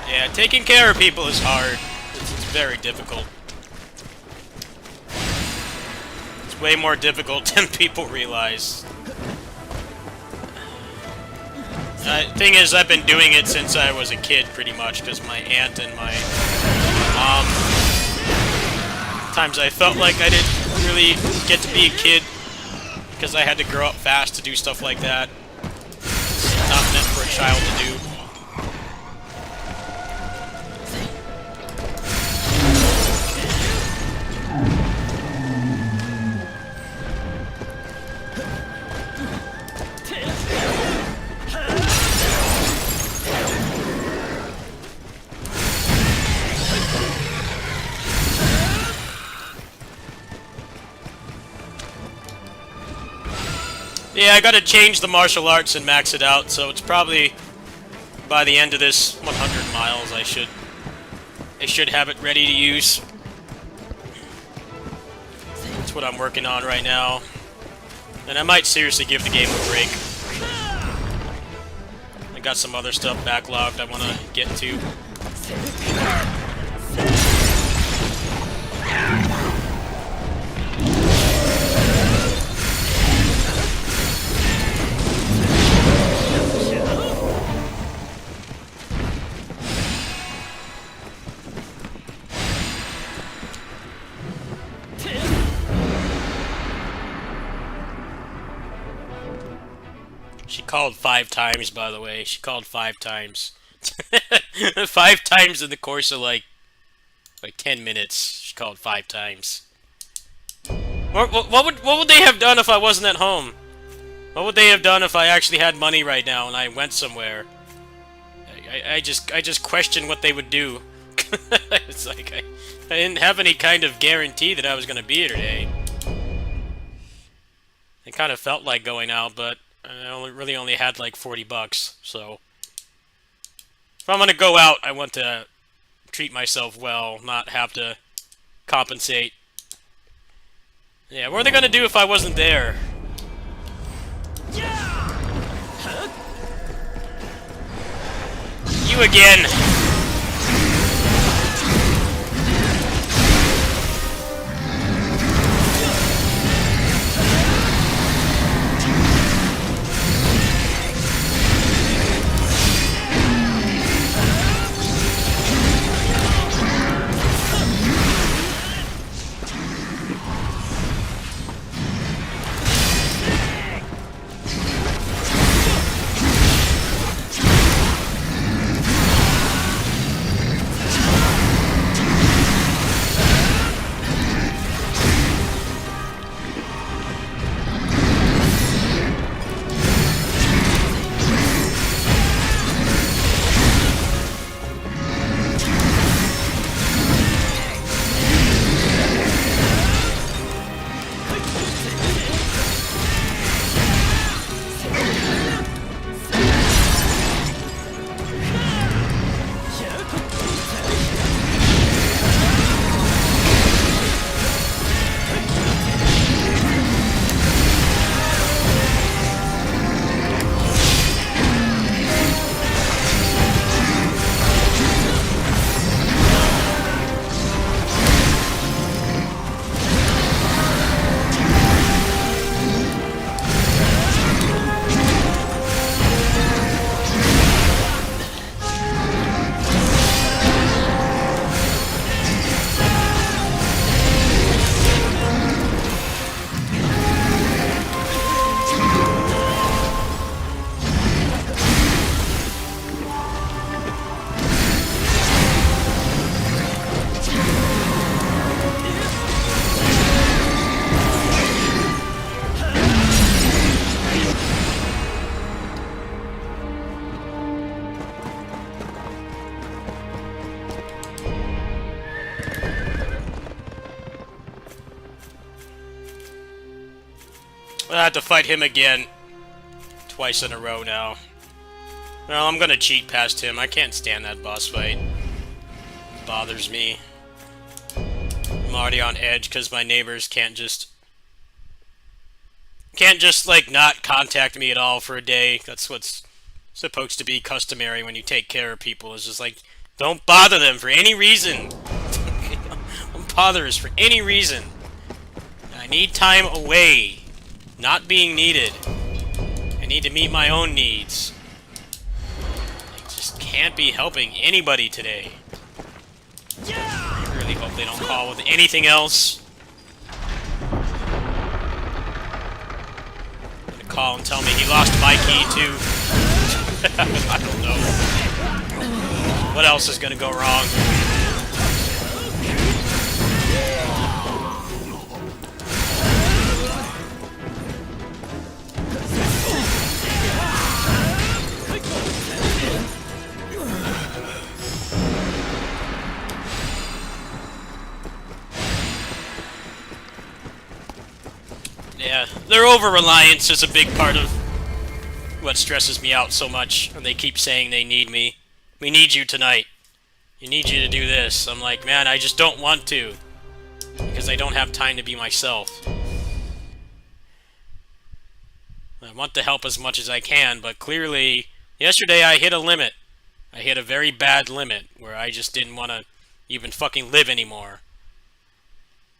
Yeah, taking care of people is hard. It's very difficult. It's way more difficult than people realize. Thing is, I've been doing it since I was a kid, pretty much, because my aunt and my mom... Times I felt like I didn't really get to be a kid, because I had to grow up fast to do stuff like that. It's not meant for a child to do. Yeah, I gotta change the martial arts and max it out, so it's probably by the end of this 100 miles I should have it ready to use. That's what I'm working on right now. And I might seriously give the game a break. I got some other stuff backlogged I wanna get to. She called 5 times, by the way. She called 5 times. 5 times in the course of like 10 minutes. She called 5 times. What would they have done if I wasn't at home? What would they have done if I actually had money right now and I went somewhere? I just question what they would do. It's like I didn't have any kind of guarantee that I was gonna be here today. It kind of felt like going out, but I really only had like 40 bucks, so if I'm gonna go out, I want to treat myself well, not have to compensate. Yeah, what are they gonna do if I wasn't there? You again! I have to fight him again. Twice in a row now. Well, I'm gonna cheat past him. I can't stand that boss fight. It bothers me. I'm already on edge because my neighbors can't just like not contact me at all for a day. That's what's supposed to be customary when you take care of people. It's just like, don't bother them for any reason. Don't bother us for any reason. I need time away, not being needed. I need to meet my own needs. I just can't be helping anybody today. I really hope they don't call with anything else. I'm gonna call and tell me he lost my key too. I don't know. What else is gonna go wrong? Yeah, their over-reliance is a big part of what stresses me out so much. And they keep saying they need me. We need you tonight. We need you to do this. I'm like, man, I just don't want to. Because I don't have time to be myself. I want to help as much as I can, but clearly, yesterday I hit a limit. I hit a very bad limit, where I just didn't want to even fucking live anymore.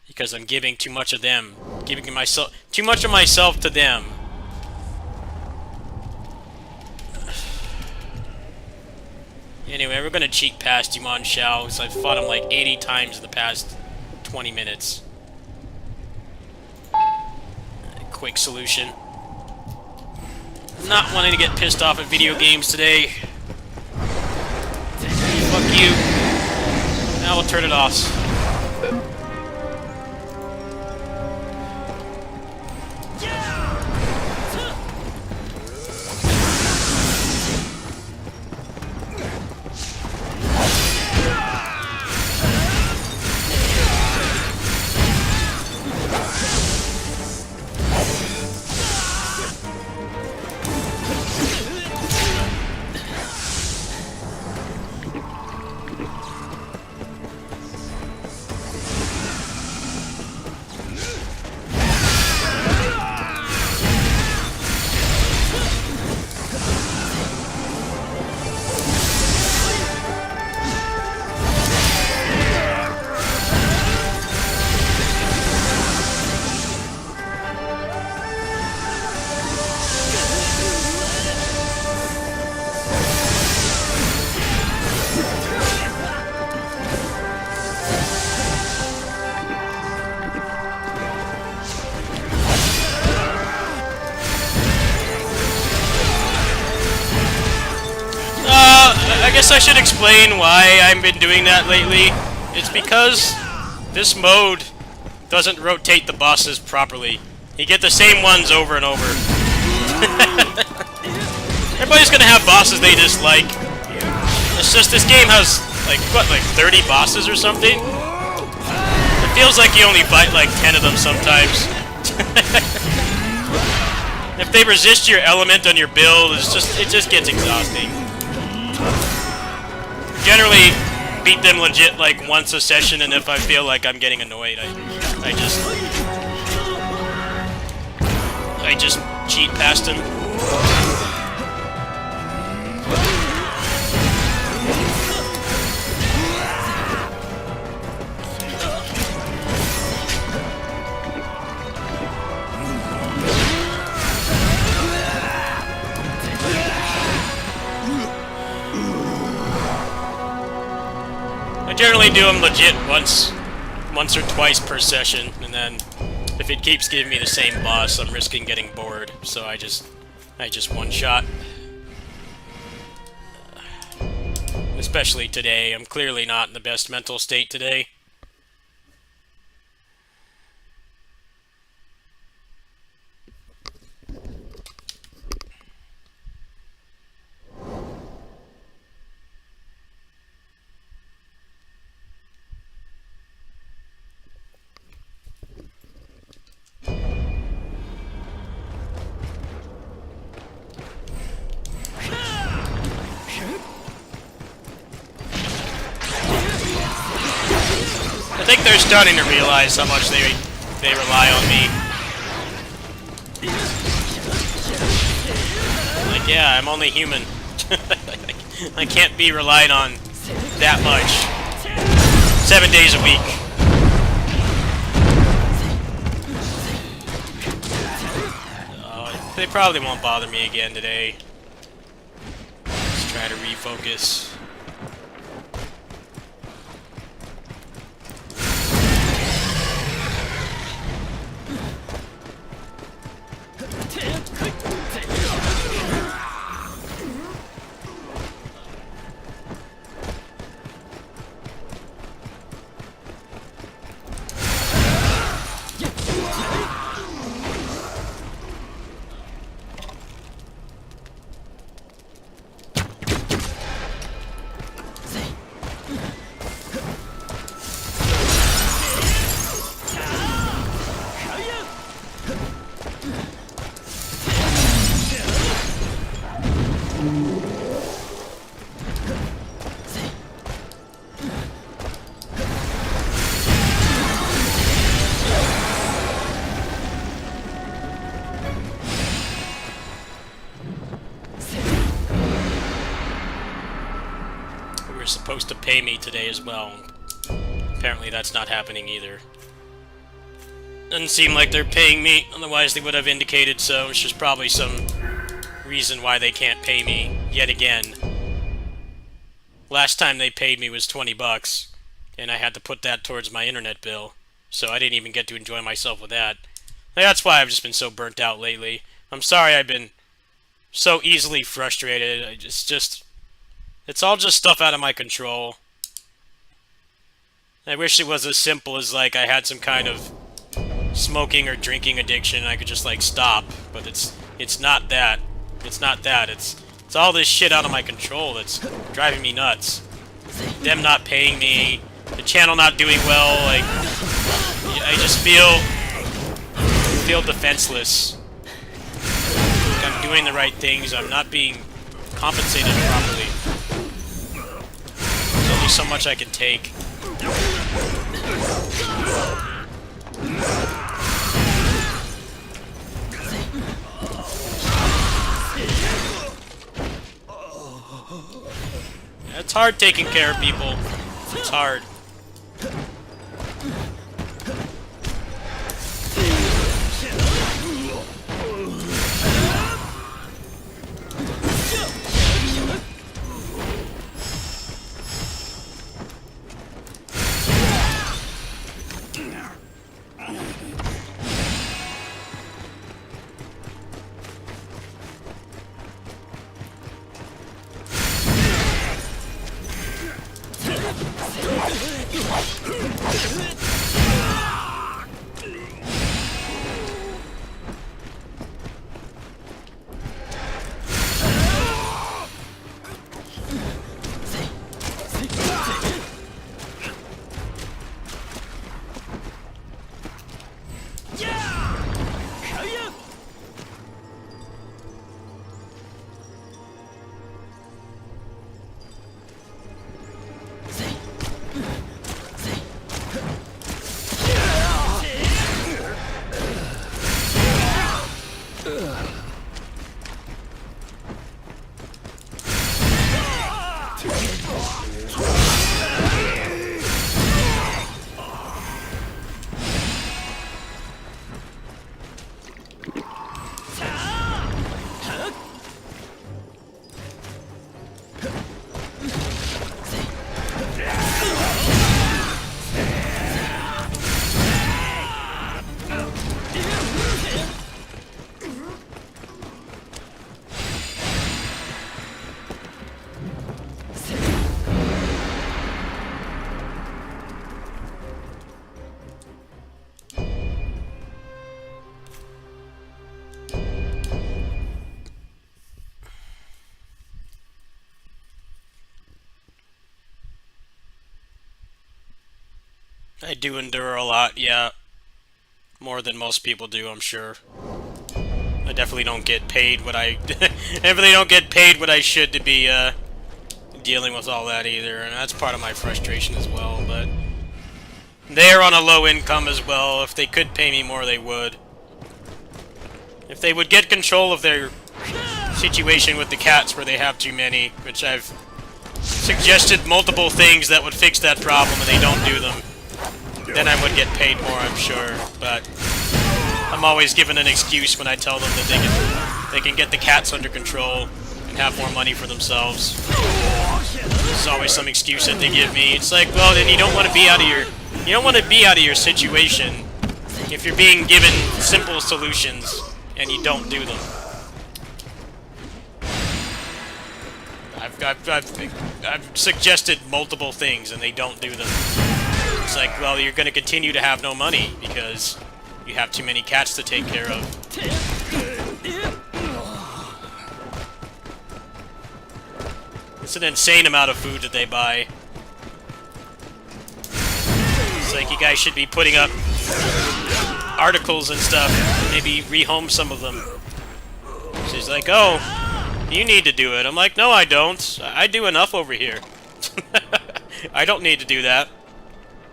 Because I'm giving too much of them. Giving myself too much of myself to them. Anyway, we're gonna cheat past Yuan Shao, because I've fought him like 80 times in the past 20 minutes. Quick solution. Not wanting to get pissed off at video games today. Fuck you. Now we'll turn it off. I guess I should explain why I've been doing that lately. It's because this mode doesn't rotate the bosses properly. You get the same ones over and over. Everybody's gonna have bosses they dislike. It's just this game has, like, what, like 30 bosses or something? It feels like you only fight like 10 of them sometimes. If they resist your element on your build, it just gets exhausting. Generally beat them legit like once a session, and if I feel like I'm getting annoyed, I just cheat past them. I generally do them legit once or twice per session, and then if it keeps giving me the same boss, I'm risking getting bored, so I just one-shot. Especially today, I'm clearly not in the best mental state today. think they're starting to realize how much they rely on me. Like, yeah, I'm only human. I can't be relied on that much. 7 days a week. They probably won't bother me again today. Let's try to refocus. Supposed to pay me today as well. Apparently that's not happening either. Doesn't seem like they're paying me, otherwise they would have indicated so. It's just probably some reason why they can't pay me yet again. Last time they paid me was 20 bucks, and I had to put that towards my internet bill, so I didn't even get to enjoy myself with that. That's why I've just been so burnt out lately. I'm sorry I've been so easily frustrated. It's all just stuff out of my control. I wish it was as simple as, like, I had some kind of smoking or drinking addiction and I could just, like, stop. But it's not that. It's not that. It's all this shit out of my control that's driving me nuts. Them not paying me, the channel not doing well, like, I just feel defenseless. Like I'm doing the right things, I'm not being compensated properly. There's only so much I can take. It's hard taking care of people. It's hard. I do endure a lot, yeah. More than most people do, I'm sure. I definitely don't get paid what I definitely don't get paid what I should to be dealing with all that either, and that's part of my frustration as well, but They're on a low income as well. If they could pay me more, they would. If they would get control of their situation with the cats where they have too many, which I've suggested multiple things that would fix that problem and they don't do them, then I would get paid more, I'm sure. But I'm always given an excuse when I tell them that they can get the cats under control and have more money for themselves. There's always some excuse that they give me. It's like, well, then you don't want to be out of your situation if you're being given simple solutions and you don't do them. I've suggested multiple things and they don't do them. It's like, well, you're going to continue to have no money because you have too many cats to take care of. It's an insane amount of food that they buy. It's like you guys should be putting up articles and stuff. Maybe rehome some of them. She's like, oh, you need to do it. I'm like, no, I don't. I do enough over here. I don't need to do that.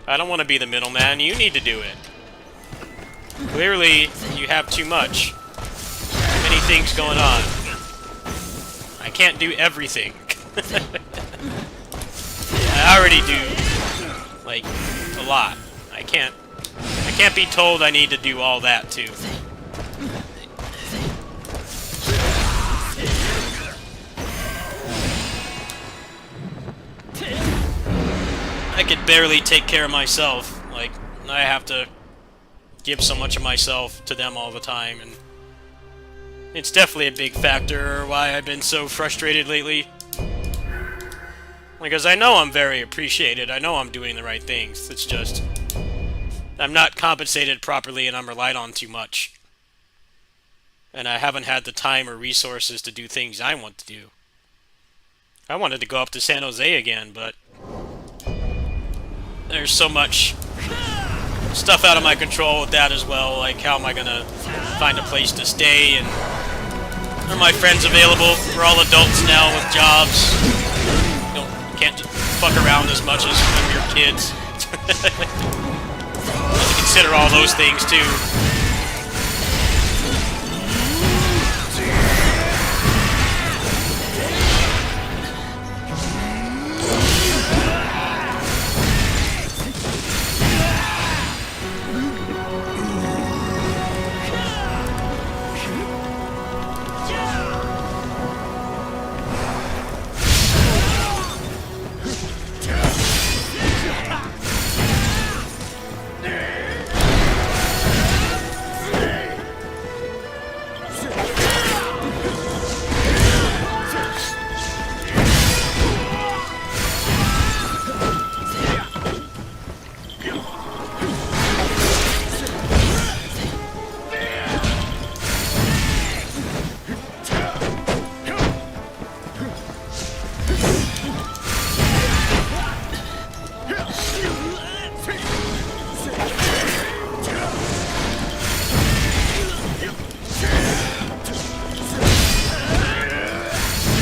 I don't want to be the middleman. You need to do it. Clearly, you have too much. Too many things going on. I can't do everything. I already do, like, a lot. I can't be told I need to do all that, too. I could barely take care of myself. Like, I have to give so much of myself to them all the time, and it's definitely a big factor why I've been so frustrated lately. Because I know I'm very appreciated, I know I'm doing the right things, it's just I'm not compensated properly and I'm relied on too much. And I haven't had the time or resources to do things I want to do. I wanted to go up to San Jose again, but there's so much stuff out of my control with that as well. Like, how am I gonna find a place to stay, and are my friends available? We're all adults now with jobs. Can't fuck around as much as when we were kids. Consider all those things too.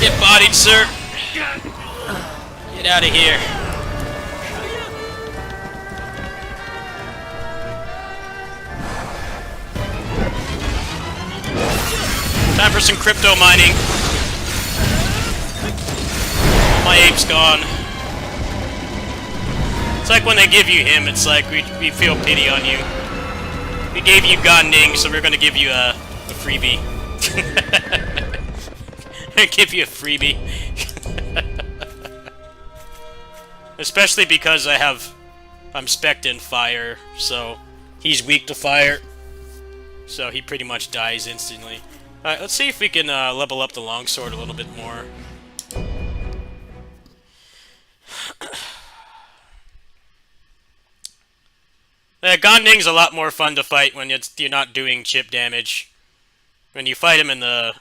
Get bodied, sir. Get out of here. Time for some crypto mining. My ape's gone. It's like when they give you him, it's like we feel pity on you. We gave you Gan Ning, so we're gonna give you a freebie. Give you a freebie. Especially because I'm spec'd in fire, so he's weak to fire. So he pretty much dies instantly. Alright, let's see if we can level up the longsword a little bit more. Gan Ning's a lot more fun to fight when you're not doing chip damage. When you fight him in the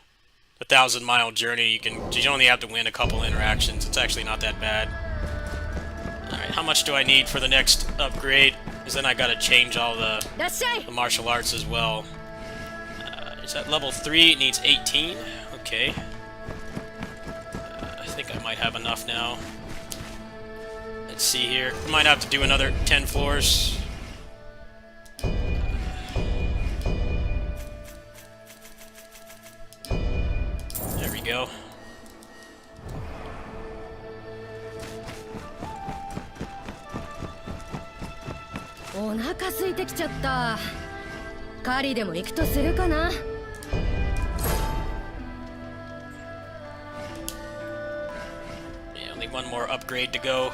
1,000-mile journey, you only have to win a couple interactions. It's actually not that bad. Alright, how much do I need for the next upgrade? Because then I gotta change all the martial arts as well. Is that level 3? It needs 18. Okay. I think I might have enough now. Let's see here. Might have to do another 10 floors. you go.お腹空いてきちゃった。狩りでも行くとするかな。Yeah, only one more upgrade to go.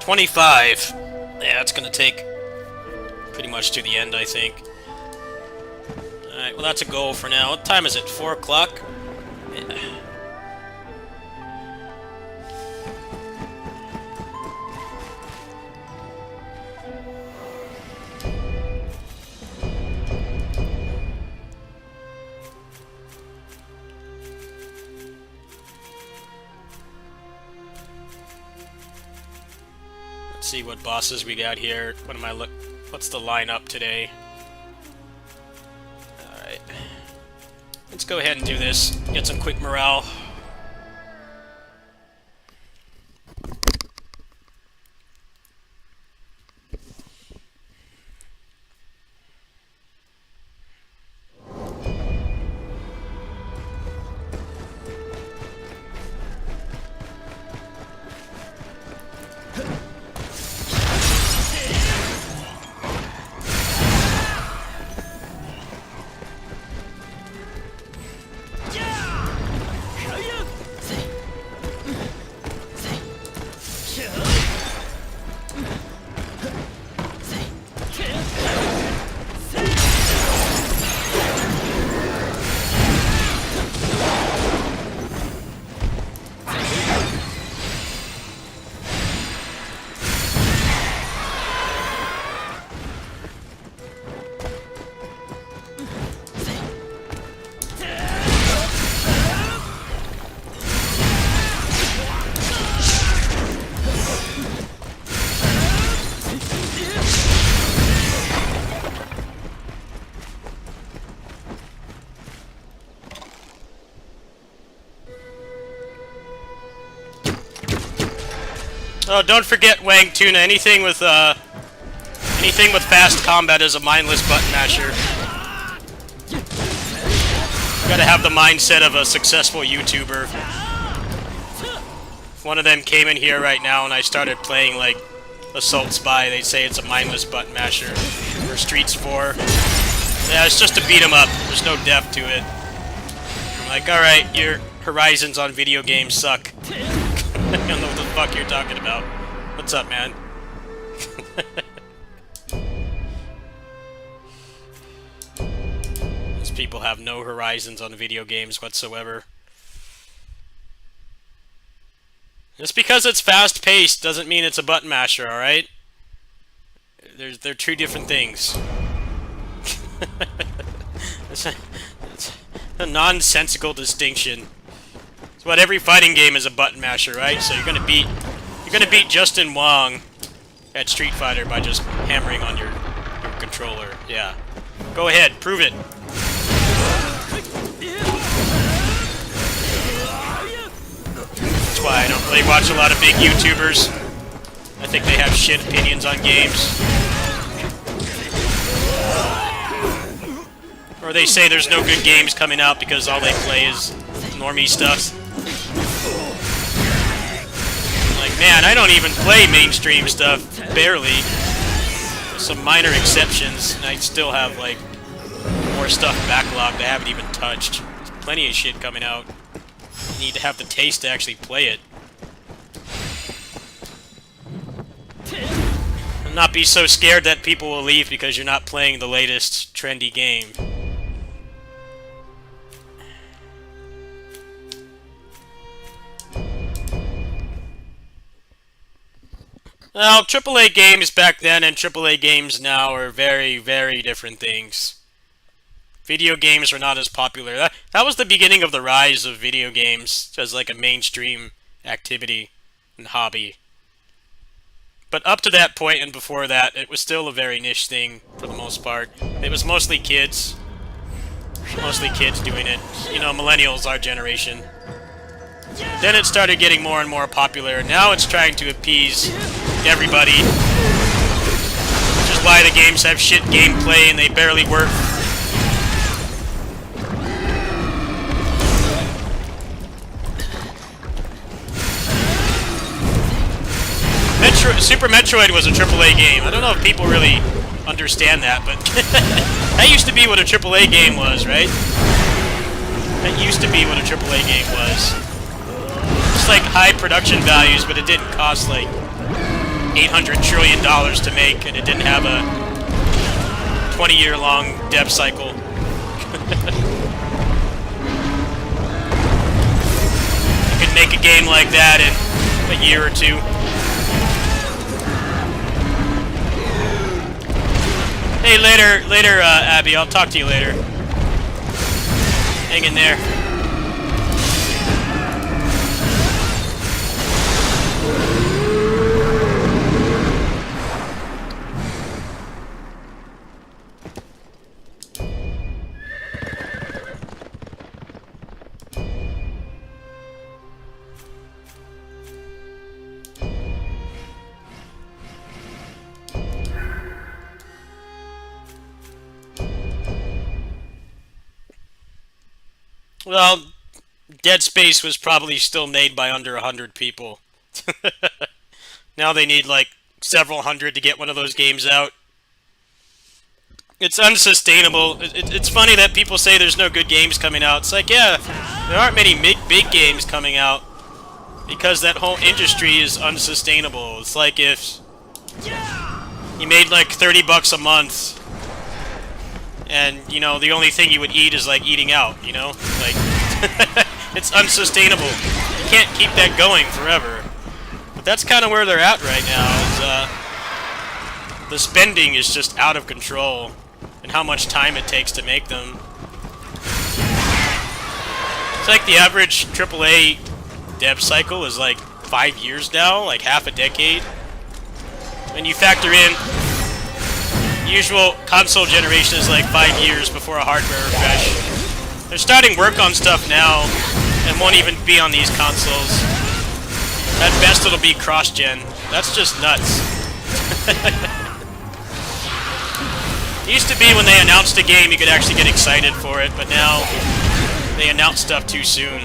$25. Yeah, it's gonna take pretty much to the end, I think. Alright, well that's a goal for now. What time is it? 4 o'clock? Yeah. Let's see what bosses we got here. What am I look? What's the lineup today? Alright. Let's go ahead and do this. Get some quick morale. Oh, don't forget, Wang Tuna. Anything with fast combat is a mindless button masher. You gotta have the mindset of a successful YouTuber. If one of them came in here right now and I started playing like Assault Spy, they'd say it's a mindless button masher. Or Streets 4. Yeah, it's just to beat 'em up. There's no depth to it. I'm like, alright, your horizons on video games suck. I don't know what the fuck you're talking about. What's up, man? These people have no horizons on video games whatsoever. Just because it's fast-paced doesn't mean it's a button masher, alright? They're two different things. it's a nonsensical distinction. But every fighting game is a button masher, right? So you're gonna beat Justin Wong at Street Fighter by just hammering on your controller. Yeah. Go ahead, prove it. That's why I don't really watch a lot of big YouTubers. I think they have shit opinions on games. Or they say there's no good games coming out because all they play is normie stuff. Like, man, I don't even play mainstream stuff, barely. With some minor exceptions, and I still have, like, more stuff backlogged I haven't even touched. There's plenty of shit coming out. You need to have the taste to actually play it. And not be so scared that people will leave because you're not playing the latest trendy game. Well, AAA games back then and AAA games now are very, very different things. Video games were not as popular. That was the beginning of the rise of video games as like a mainstream activity and hobby. But up to that point and before that, it was still a very niche thing for the most part. It was mostly kids. Mostly kids doing it. You know, millennials, our generation. Then it started getting more and more popular. Now it's trying to appease everybody. Which is why the games have shit gameplay and they barely work. Super Metroid was a AAA game. I don't know if people really understand that, but that used to be what a AAA game was, right? That used to be what a AAA game was. Just like high production values, but it didn't cost like $800 trillion to make, and it didn't have a 20-year-long dev cycle. You could make a game like that in a year or two. Hey, later, Abby. I'll talk to you later. Hang in there. Well, Dead Space was probably still made by under 100 people. Now they need like several hundred to get one of those games out. It's unsustainable. It's funny that people say there's no good games coming out. It's like, yeah, there aren't many big games coming out because that whole industry is unsustainable. It's like if you made like $30 a month and, you know, the only thing you would eat is like eating out, you know? Like, it's unsustainable. You can't keep that going forever. But that's kind of where they're at right now. Is, the spending is just out of control, and how much time it takes to make them. It's like the average AAA dev cycle is like 5 years now, like half a decade. When you factor in usual console generation is like 5 years before a hardware refresh. They're starting work on stuff now and won't even be on these consoles. At best it'll be cross-gen. That's just nuts. It used to be when they announced a game you could actually get excited for it, but now they announce stuff too soon.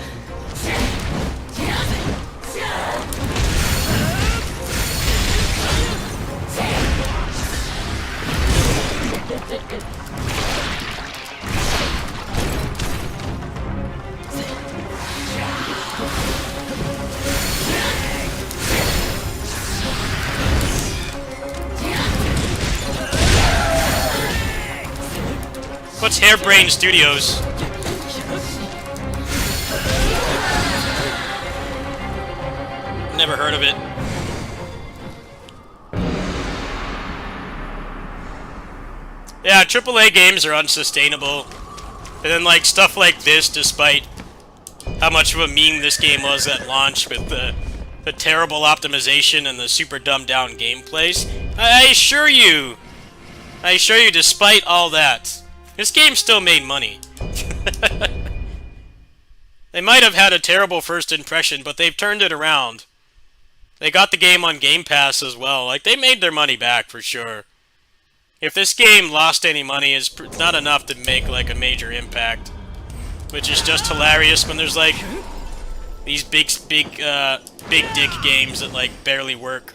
What's Hairbrain Studios? Never heard of it. Yeah, AAA games are unsustainable. And then, like, stuff like this, despite how much of a meme this game was at launch with the terrible optimization and the super dumbed-down gameplays. I assure you, despite all that, this game still made money. They might have had a terrible first impression, but they've turned it around. They got the game on Game Pass as well. Like, they made their money back for sure. If this game lost any money, it's not enough to make, like, a major impact. Which is just hilarious when there's, like, these big dick games that, like, barely work.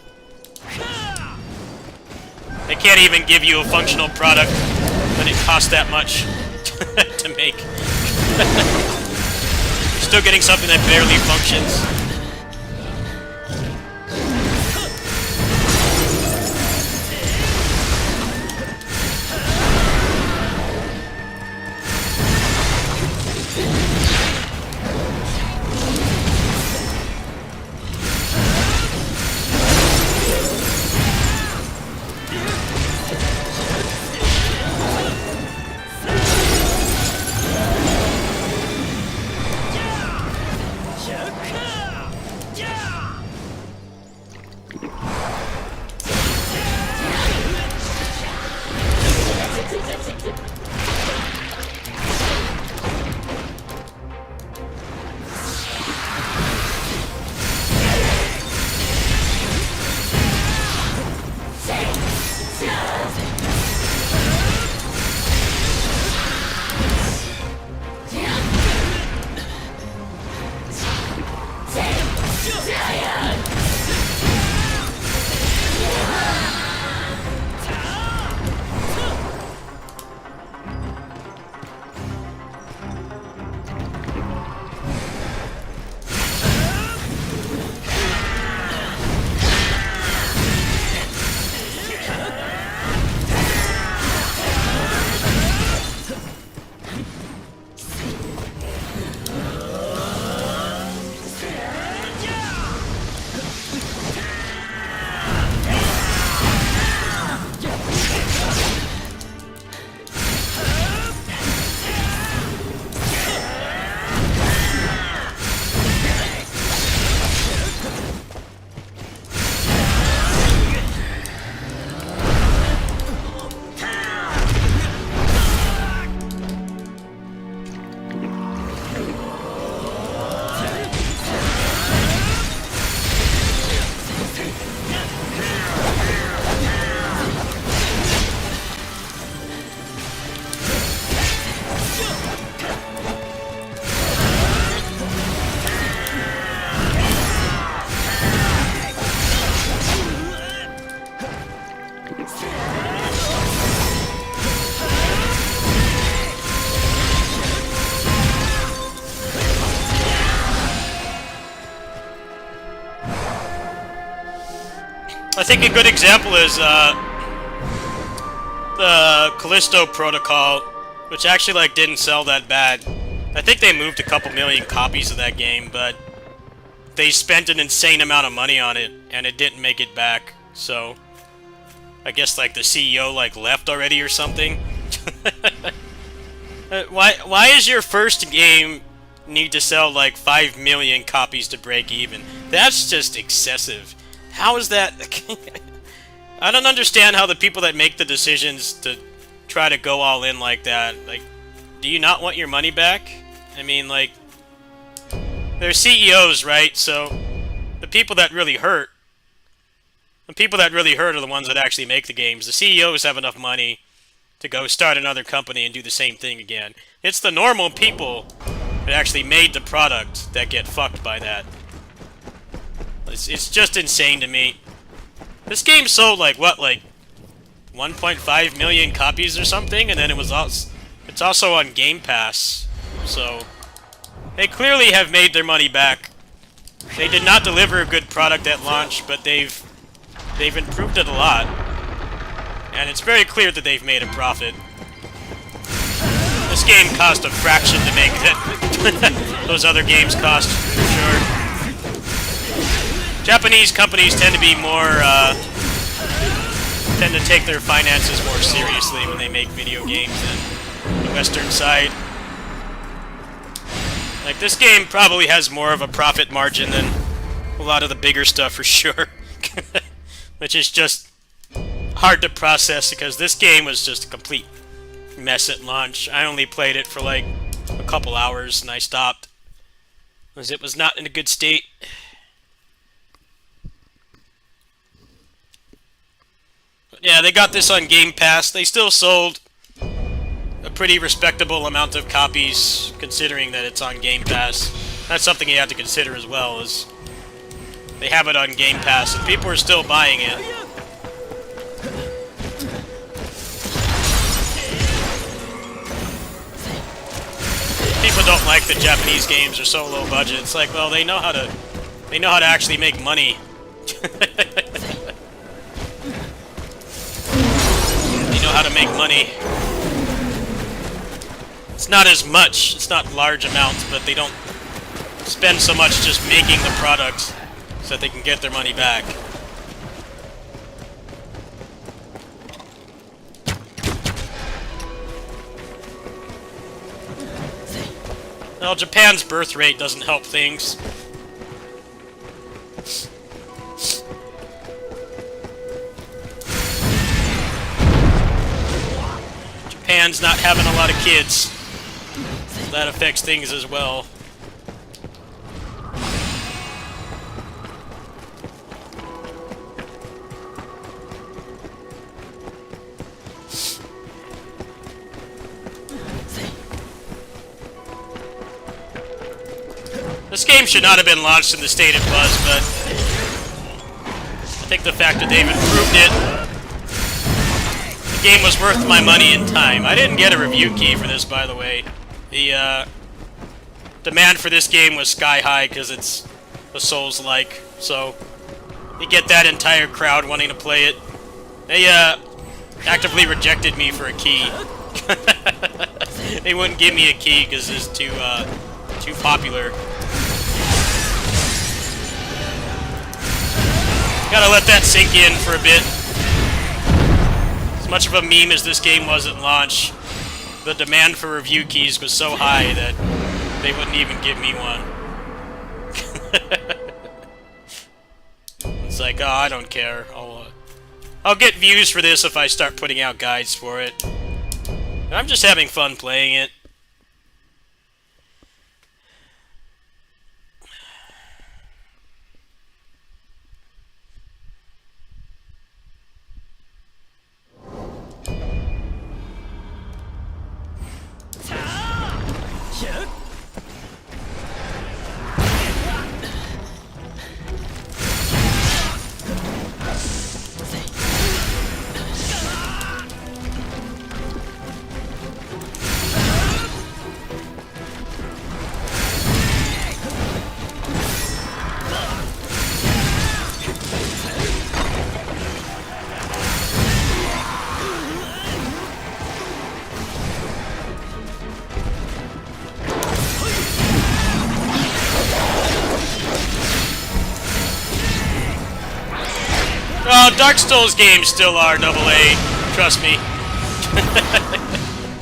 They can't even give you a functional product when it costs that much to make. You're still getting something that barely functions. I think a good example is the Callisto Protocol, which actually like didn't sell that bad. I think they moved a couple million copies of that game, but they spent an insane amount of money on it, and it didn't make it back. So I guess like the CEO like left already or something. Why is your first game need to sell like 5 million copies to break even? That's just excessive. How is that? I don't understand how the people that make the decisions to try to go all in like that, like, do you not want your money back? I mean, like, they're CEOs, right? So the people that really hurt, are the ones that actually make the games. The CEOs have enough money to go start another company and do the same thing again. It's the normal people that actually made the product that get fucked by that. It's just insane to me. This game sold like what, like 1.5 million copies or something, and then it's also on Game Pass. So they clearly have made their money back. They did not deliver a good product at launch, but they've improved it a lot. And it's very clear that they've made a profit. This game cost a fraction to make that those other games cost, for sure. Japanese companies tend to be more, tend to take their finances more seriously when they make video games than the Western side. Like, this game probably has more of a profit margin than a lot of the bigger stuff, for sure. Which is just hard to process, because this game was just a complete mess at launch. I only played it for like a couple hours and I stopped, because it was not in a good state. But yeah, they got this on Game Pass. They still sold a pretty respectable amount of copies, considering that it's on Game Pass. That's something you have to consider as well, is they have it on Game Pass and people are still buying it. People don't like the Japanese games are so low budget. It's like, well, they know how to actually make money. They know how to make money. It's not as much, it's not large amounts, but they don't spend so much just making the product so that they can get their money back. Well, Japan's birth rate doesn't help things. Japan's not having a lot of kids. That affects things as well. This game should not have been launched in the state it was, but I think the fact that they've improved it, the game was worth my money and time. I didn't get a review key for this, by the way. The demand for this game was sky high because it's a Souls-like, so you get that entire crowd wanting to play it. They actively rejected me for a key. They wouldn't give me a key because it's too popular. Gotta let that sink in for a bit. As much of a meme as this game was at launch, the demand for review keys was so high that they wouldn't even give me one. It's like, oh, I don't care. I'll get views for this if I start putting out guides for it. I'm just having fun playing it. Dark Souls games still are AA, trust me.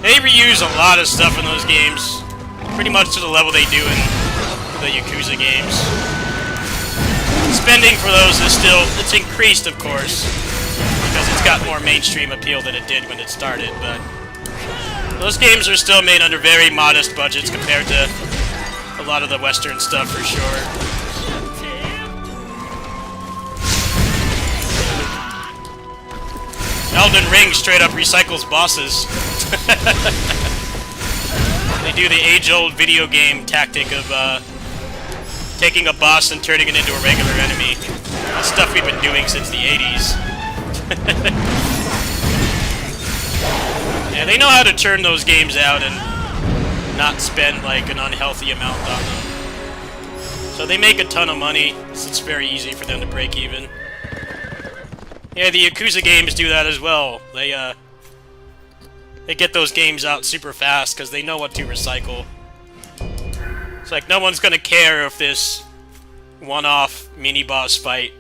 They reuse a lot of stuff in those games, pretty much to the level they do in the Yakuza games. Spending for those is still, it's increased of course, because it's got more mainstream appeal than it did when it started, but those games are still made under very modest budgets compared to a lot of the Western stuff for sure. Elden Ring straight up recycles bosses. They do the age-old video game tactic of taking a boss and turning it into a regular enemy. That's stuff we've been doing since the 80s. Yeah, they know how to turn those games out and not spend like an unhealthy amount on them. So they make a ton of money, so it's very easy for them to break even. Yeah, the Yakuza games do that as well. They get those games out super fast because they know what to recycle. It's like no one's gonna care if this one-off mini-boss fight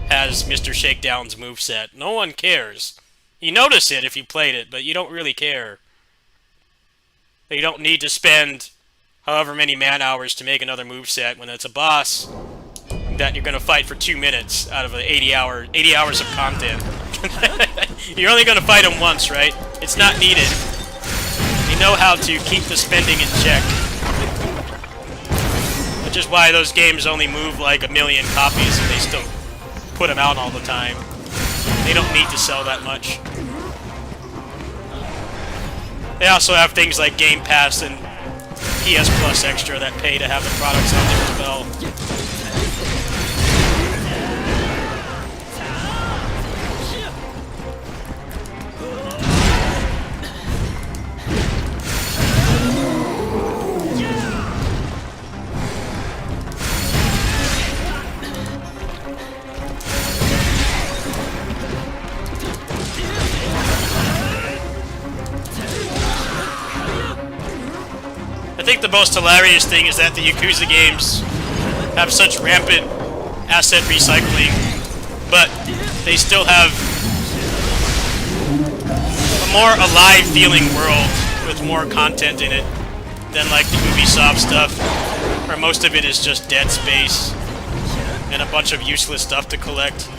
has Mr. Shakedown's moveset. No one cares. You notice it if you played it, but you don't really care. You don't need to spend however many man-hours to make another moveset when it's a boss that you're gonna fight for 2 minutes out of an 80 hours of content. You're only gonna fight him once, right? It's not needed. They know how to keep the spending in check. Which is why those games only move like 1 million copies and they still put them out all the time. They don't need to sell that much. They also have things like Game Pass and PS Plus Extra that pay to have the products on there as well. I think the most hilarious thing is that the Yakuza games have such rampant asset recycling, but they still have a more alive feeling world with more content in it than like the Ubisoft stuff, where most of it is just dead space and a bunch of useless stuff to collect.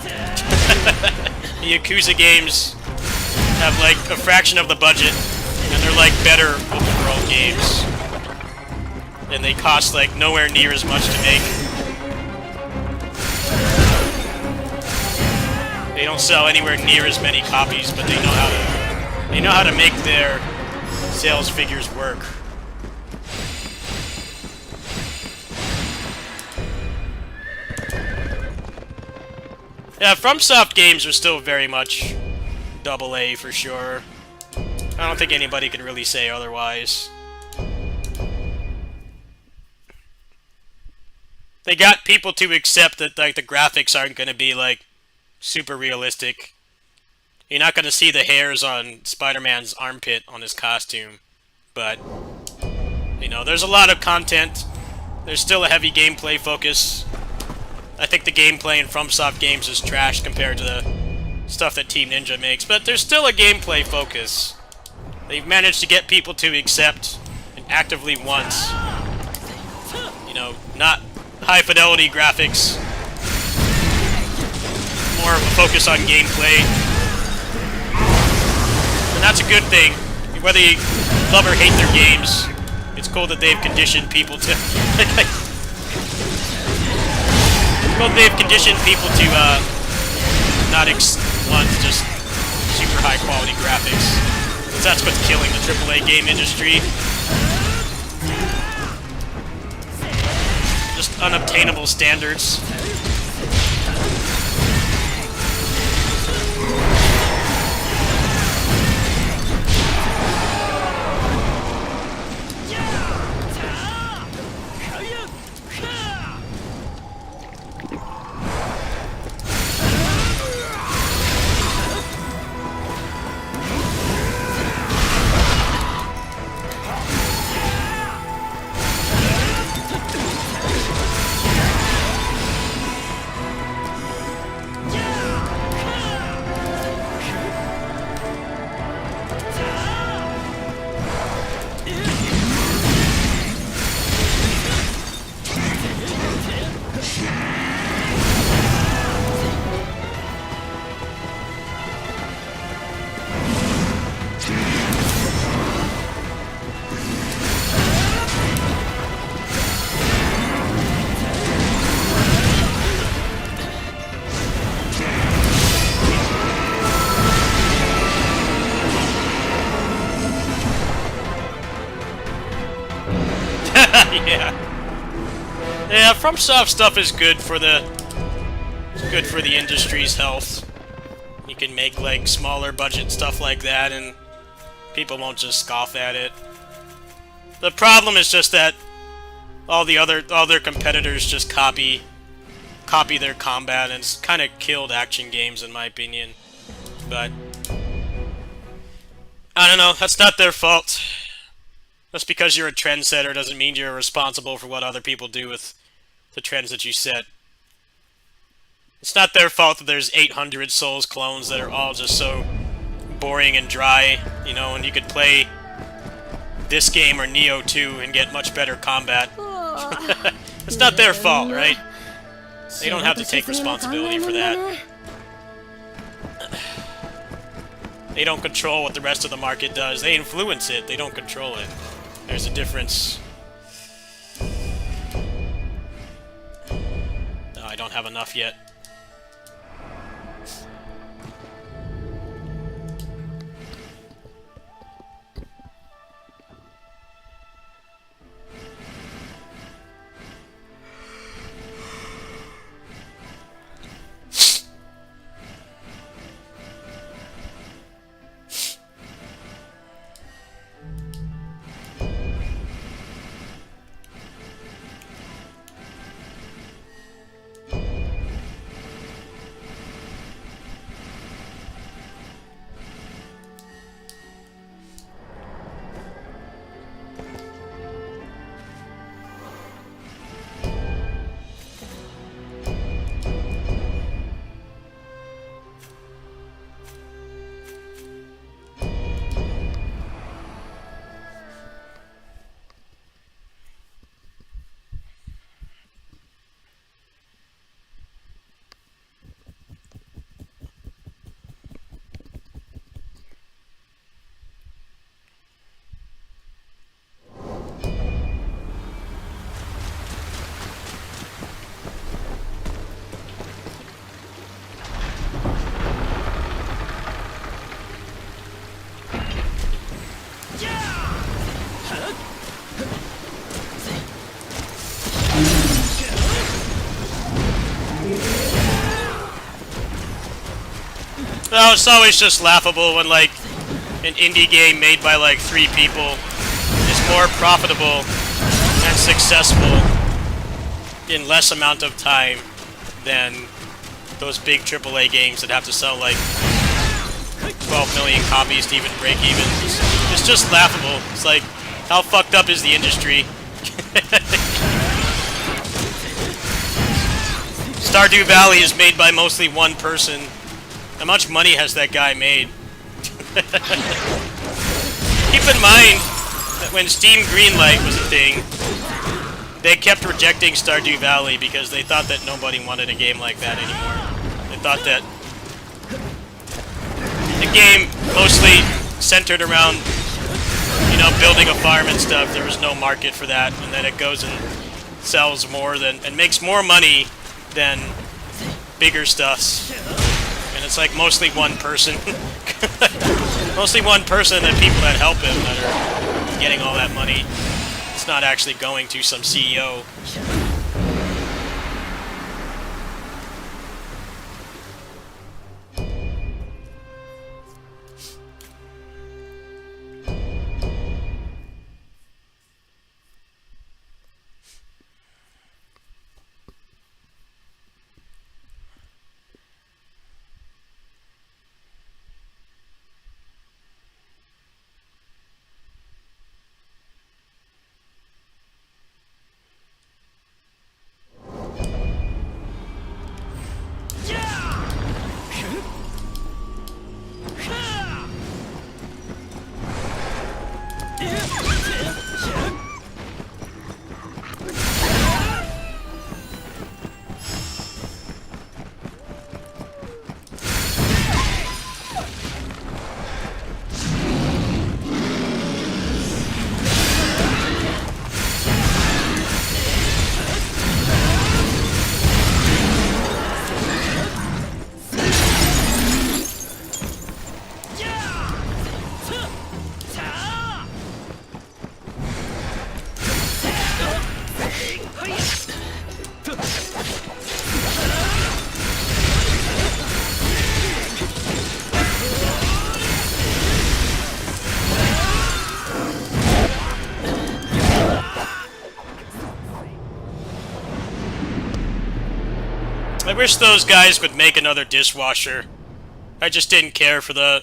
The Yakuza games have like a fraction of the budget, and they're like better open world games. And they cost like nowhere near as much to make. They don't sell anywhere near as many copies, but they know how to make their sales figures work. Yeah, FromSoft games are still very much AA for sure. I don't think anybody can really say otherwise. They got people to accept that like the graphics aren't going to be like super realistic. You're not going to see the hairs on Spider-Man's armpit on his costume, but you know, there's a lot of content. There's still a heavy gameplay focus. I think the gameplay in FromSoft games is trash compared to the stuff that Team Ninja makes, but there's still a gameplay focus. They've managed to get people to accept and actively want, you know, not high fidelity graphics, more of a focus on gameplay, and that's a good thing. Whether you love or hate their games, it's cool that they've conditioned people to not want just super high quality graphics, because that's what's killing the AAA game industry. Just unobtainable standards. Yeah. Yeah, FromSoft stuff is good for the industry's health. You can make like smaller budget stuff like that and people won't just scoff at it. The problem is just that all their competitors just copy their combat, and it's kind of killed action games in my opinion. But I don't know, that's not their fault. Just because you're a trendsetter doesn't mean you're responsible for what other people do with the trends that you set. It's not their fault that there's 800 Souls clones that are all just so boring and dry, you know, and you could play this game or Neo 2 and get much better combat. It's not their fault, right? They don't have to take responsibility for that. They don't control what the rest of the market does. They influence it, they don't control it. There's a difference. No, I don't have enough yet. No, it's always just laughable when, like, an indie game made by, like, 3 people is more profitable and successful in less amount of time than those big AAA games that have to sell, like, 12 million copies to even break even. It's just laughable. It's like, how fucked up is the industry? Stardew Valley is made by mostly one person. How much money has that guy made? Keep in mind that when Steam Greenlight was a thing, they kept rejecting Stardew Valley because they thought that nobody wanted a game like that anymore. They thought that the game mostly centered around, you know, building a farm and stuff. There was no market for that, and then it goes and sells more than and makes more money than bigger stuff. And it's like mostly one person. Mostly one person and people that help him that are getting all that money. It's not actually going to some CEO. wish those guys would make another dishwasher. I just didn't care for the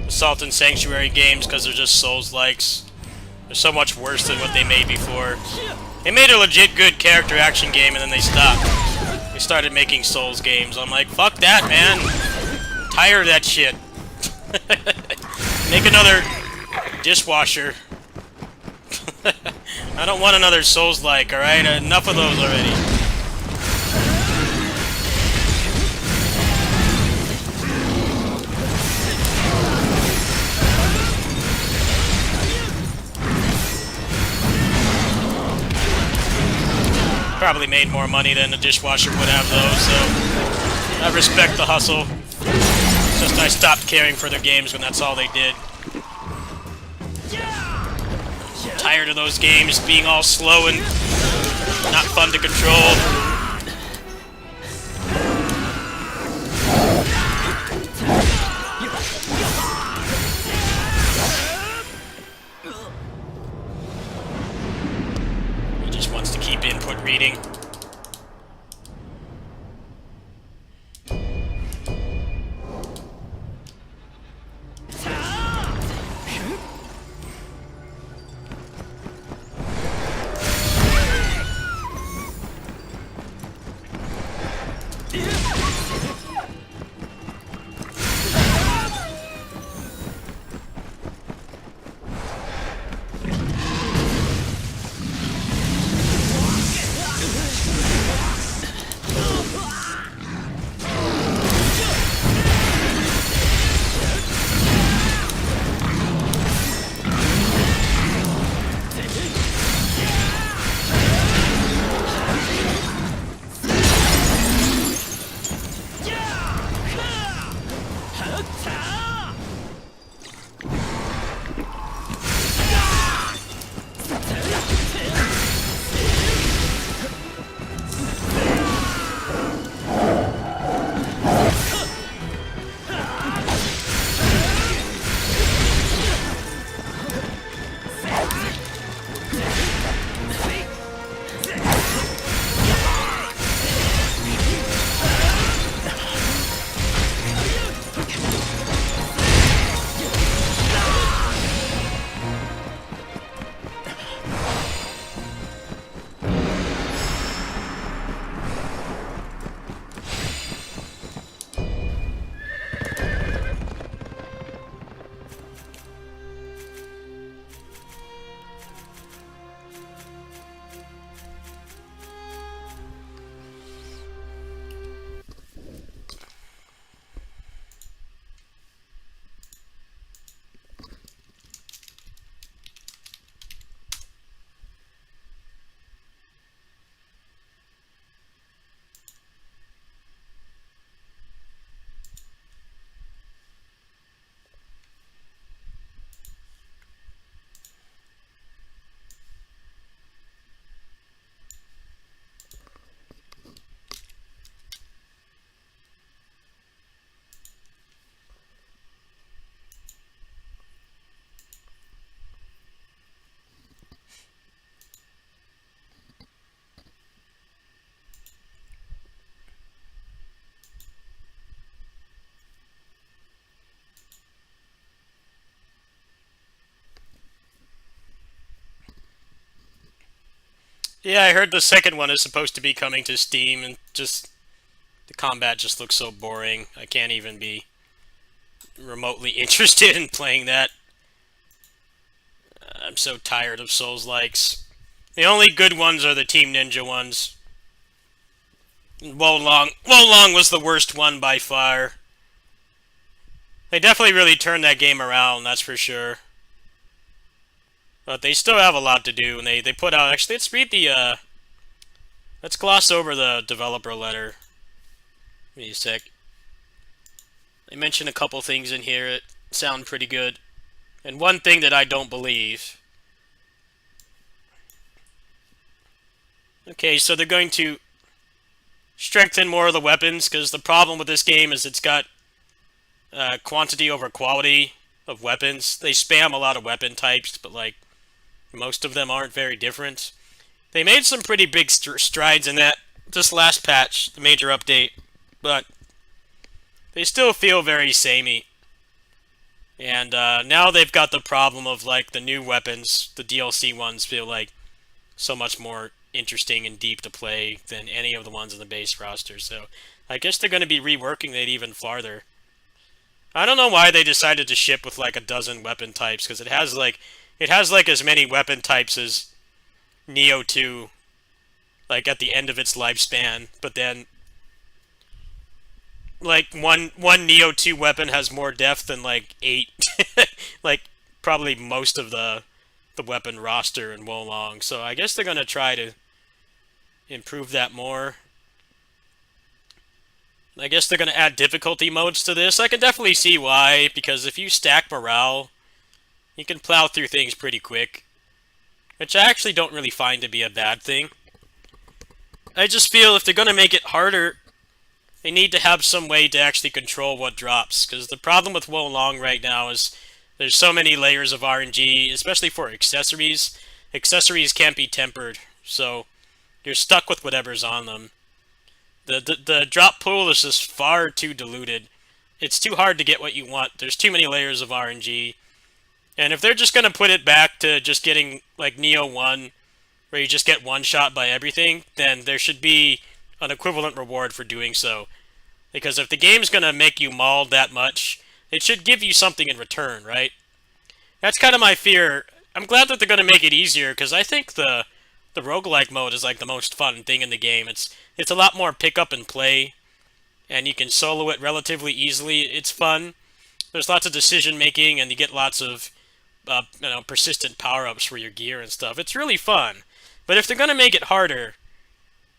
Assault and Sanctuary games because they're just Souls-likes. They're so much worse than what they made before. They made a legit good character action game and then they stopped. They started making Souls games. I'm like, fuck that, man. I'm tired of that shit. Make another dishwasher. I don't want another Souls-like, alright? Enough of those already. Probably made more money than the dishwasher would have, though, so I respect the hustle. It's just I stopped caring for their games when that's all they did. I'm tired of those games being all slow and not fun to control. He just wants to keep input reading. Yeah, I heard the second one is supposed to be coming to Steam, and just the combat just looks so boring. I can't even be remotely interested in playing that. I'm so tired of Souls-likes. The only good ones are the Team Ninja ones. Wolong was the worst one by far. They definitely really turned that game around, that's for sure. But they still have a lot to do, and they put out... Actually, let's read the, let's gloss over the developer letter. Give me a sec. They mention a couple things in here that sound pretty good. And one thing that I don't believe. Okay, so they're going to strengthen more of the weapons, because the problem with this game is it's got quantity over quality of weapons. They spam a lot of weapon types, but like most of them aren't very different. They made some pretty big strides in that this last patch, the major update, but they still feel very samey. And now they've got the problem of like the new weapons, the DLC ones feel like so much more interesting and deep to play than any of the ones in the base roster. So I guess they're going to be reworking that even farther. I don't know why they decided to ship with like a dozen weapon types, because it has like as many weapon types as Neo 2, like at the end of its lifespan, but then like one Neo 2 weapon has more depth than like 8 like probably most of the weapon roster in Wo Long. So I guess they're gonna try to improve that more. I guess they're gonna add difficulty modes to this. I can definitely see why, because if you stack morale, you can plow through things pretty quick, which I actually don't really find to be a bad thing. I just feel if they're gonna make it harder, they need to have some way to actually control what drops, because the problem with Wo Long right now is there's so many layers of RNG, especially for accessories. Accessories can't be tempered, so you're stuck with whatever's on them. The drop pool is just far too diluted. It's too hard to get what you want. There's too many layers of RNG. And if they're just going to put it back to just getting like Neo 1, where you just get one shot by everything, then there should be an equivalent reward for doing so. Because if the game's going to make you mauled that much, it should give you something in return, right? That's kind of my fear. I'm glad that they're going to make it easier, because I think the roguelike mode is like the most fun thing in the game. It's a lot more pick up and play, and you can solo it relatively easily. It's fun. There's lots of decision making, and you get lots of persistent power-ups for your gear and stuff. It's really fun. But if they're going to make it harder,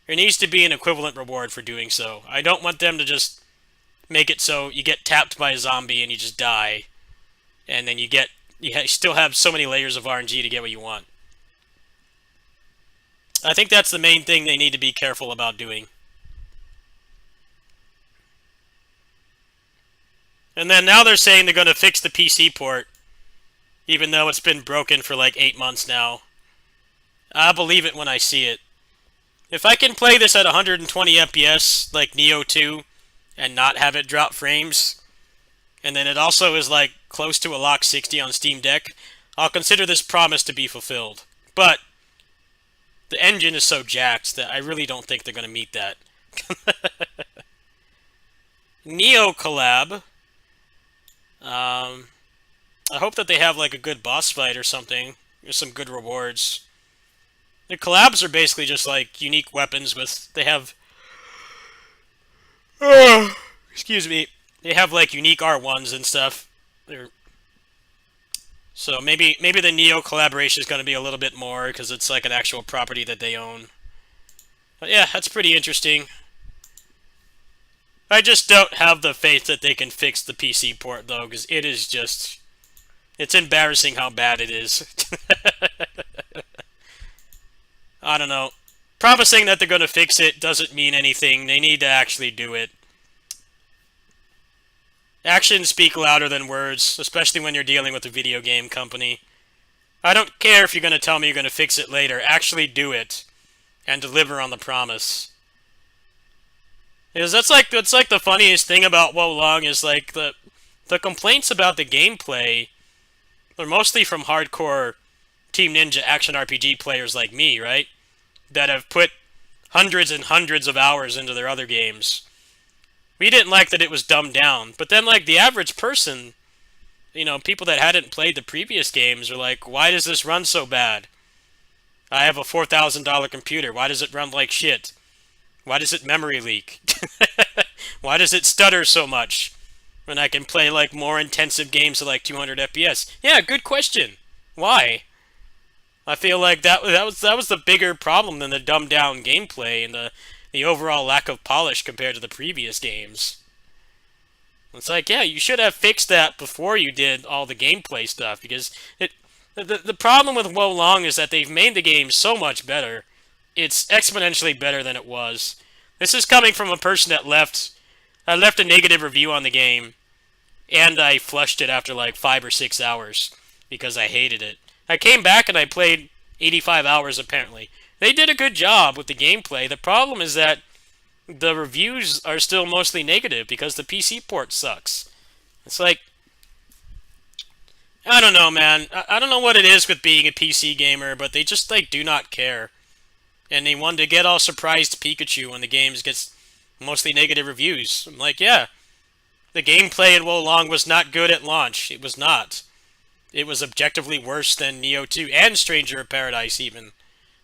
there needs to be an equivalent reward for doing so. I don't want them to just make it so you get tapped by a zombie and you just die, and then you still have so many layers of RNG to get what you want. I think that's the main thing they need to be careful about doing. And then now they're saying they're going to fix the PC port, even though it's been broken for like 8 months now. I'll believe it when I see it. If I can play this at 120 FPS, like Neo 2, and not have it drop frames, and then it also is like close to a lock 60 on Steam Deck, I'll consider this promise to be fulfilled. But the engine is so jacked that I really don't think they're going to meet that. Neo collab. I hope that they have like a good boss fight or something. There's some good rewards. The collabs are basically just like unique weapons with... They have... excuse me. They have like unique R1s and stuff. So maybe the Neo collaboration is going to be a little bit more, because it's like an actual property that they own. But yeah, that's pretty interesting. I just don't have the faith that they can fix the PC port, though, because it is just... It's embarrassing how bad it is. I don't know. Promising that they're going to fix it doesn't mean anything. They need to actually do it. Actions speak louder than words, especially when you're dealing with a video game company. I don't care if you're going to tell me you're going to fix it later. Actually do it. And deliver on the promise. Because that's like the funniest thing about Wo Long is like the complaints about the gameplay are mostly from hardcore Team Ninja action RPG players like me, right? That have put hundreds and hundreds of hours into their other games. We didn't like that it was dumbed down. But then, like, the average person, you know, people that hadn't played the previous games are like, why does this run so bad? I have a $4,000 computer. Why does it run like shit? Why does it memory leak? Why does it stutter so much when I can play, like, more intensive games at, like, 200 FPS? Yeah, good question. Why? I feel like that was the bigger problem than the dumbed down gameplay and the overall lack of polish compared to the previous games. It's like, yeah, you should have fixed that before you did all the gameplay stuff, because the problem with Wo Long is that they've made the game so much better. It's exponentially better than it was. This is coming from a person that left a negative review on the game, and I flushed it after like 5 or 6 hours because I hated it. I came back and I played 85 hours apparently. They did a good job with the gameplay. The problem is that the reviews are still mostly negative because the PC port sucks. It's like, I don't know, man. I don't know what it is with being a PC gamer, but they just, like, do not care. And they want to get all surprised Pikachu when the game gets mostly negative reviews. I'm like, yeah, the gameplay in Wo Long was not good at launch. It was not. It was objectively worse than Nioh 2 and Stranger of Paradise, even.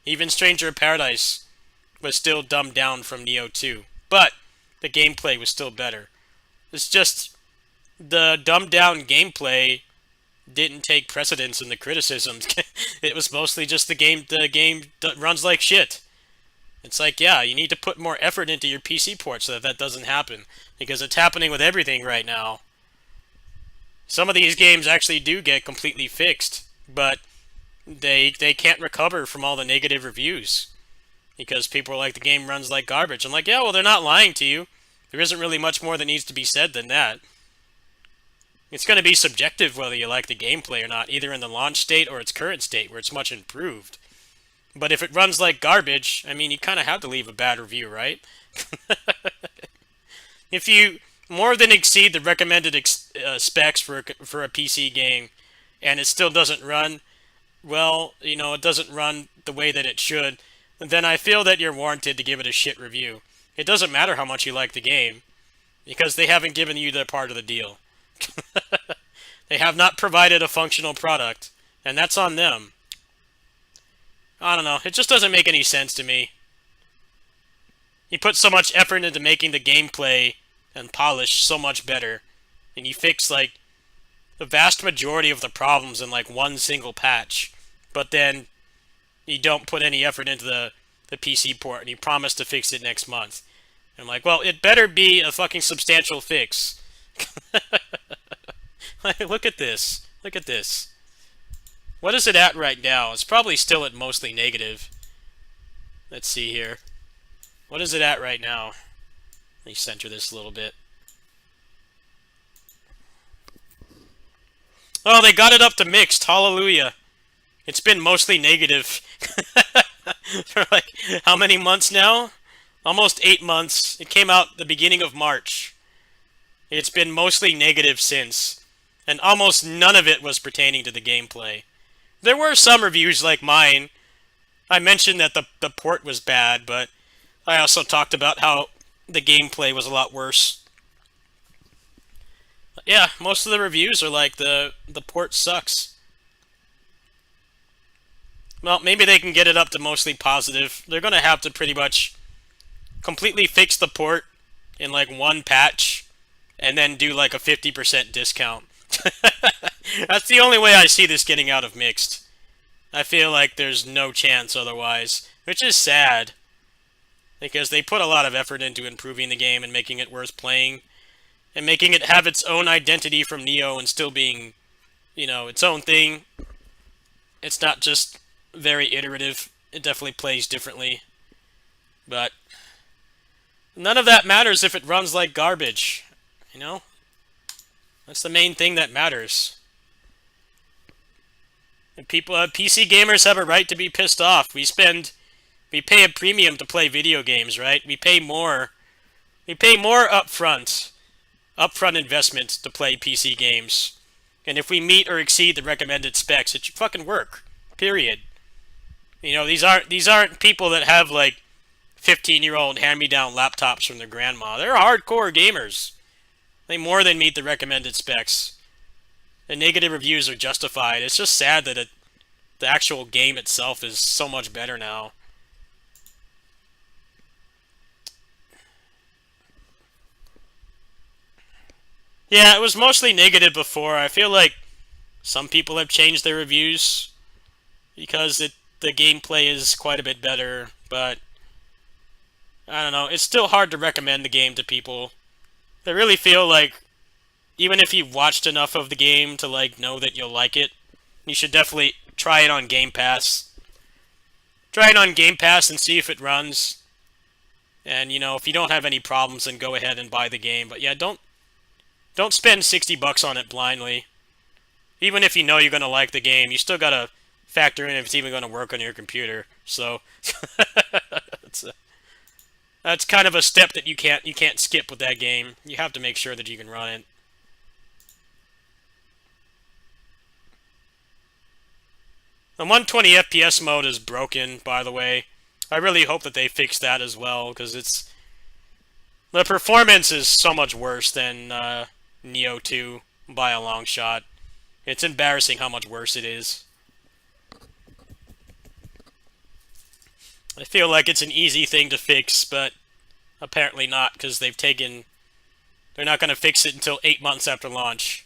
Even Stranger of Paradise was still dumbed down from Nioh 2. But the gameplay was still better. It's just the dumbed down gameplay didn't take precedence in the criticisms. It was mostly just the game runs like shit. It's like, yeah, you need to put more effort into your PC port so that that doesn't happen. Because it's happening with everything right now. Some of these games actually do get completely fixed, but they can't recover from all the negative reviews. Because people are like, the game runs like garbage. I'm like, yeah, well, they're not lying to you. There isn't really much more that needs to be said than that. It's going to be subjective whether you like the gameplay or not, either in the launch state or its current state, where it's much improved. But if it runs like garbage, I mean, you kind of have to leave a bad review, right? If you more than exceed the recommended specs for a PC game, and it still doesn't run, well, you know, it doesn't run the way that it should, then I feel that you're warranted to give it a shit review. It doesn't matter how much you like the game, because they haven't given you their part of the deal. They have not provided a functional product, and that's on them. I don't know, it just doesn't make any sense to me. You put so much effort into making the gameplay and polish so much better, and you fix, like, the vast majority of the problems in, like, one single patch, but then you don't put any effort into the PC port, and you promise to fix it next month. And I'm like, well, it better be a fucking substantial fix. Look at this. Look at this. What is it at right now? It's probably still at mostly negative. Let's see here. What is it at right now? Let me center this a little bit. Oh, they got it up to mixed. Hallelujah. It's been mostly negative. For like, how many months now? Almost 8 months. It came out the beginning of March. It's been mostly negative since. And almost none of it was pertaining to the gameplay. There were some reviews like mine. I mentioned that the port was bad, but I also talked about how the gameplay was a lot worse. But yeah, most of the reviews are like the port sucks. Well, maybe they can get it up to mostly positive. They're going to have to pretty much completely fix the port in like one patch and then do like a 50% discount. That's the only way I see this getting out of mixed. I feel like there's no chance otherwise, which is sad. Because they put a lot of effort into improving the game and making it worth playing. And making it have its own identity from Nioh and still being, you know, its own thing. It's not just very iterative. It definitely plays differently. But none of that matters if it runs like garbage. You know? That's the main thing that matters. And people, PC gamers have a right to be pissed off. We pay a premium to play video games, right? We pay more upfront investment to play PC games. And if we meet or exceed the recommended specs, it should fucking work. Period. You know, these aren't people that have like 15-year-old hand-me-down laptops from their grandma. They're hardcore gamers. They more than meet the recommended specs. The negative reviews are justified. It's just sad that the actual game itself is so much better now. Yeah, it was mostly negative before. I feel like some people have changed their reviews because the gameplay is quite a bit better, but I don't know. It's still hard to recommend the game to people. I really feel like even if you've watched enough of the game to like know that you'll like it, you should definitely try it on Game Pass. Try it on Game Pass and see if it runs. And, you know, if you don't have any problems, then go ahead and buy the game. But yeah, don't spend $60 on it blindly. Even if you know you're going to like the game, you still gotta factor in if it's even going to work on your computer. So that's kind of a step that you can't skip with that game. You have to make sure that you can run it. The 120 FPS mode is broken, by the way. I really hope that they fix that as well, because the performance is so much worse than Neo 2 by a long shot. It's embarrassing how much worse it is. I feel like it's an easy thing to fix, but apparently not, because they're not going to fix it until 8 months after launch.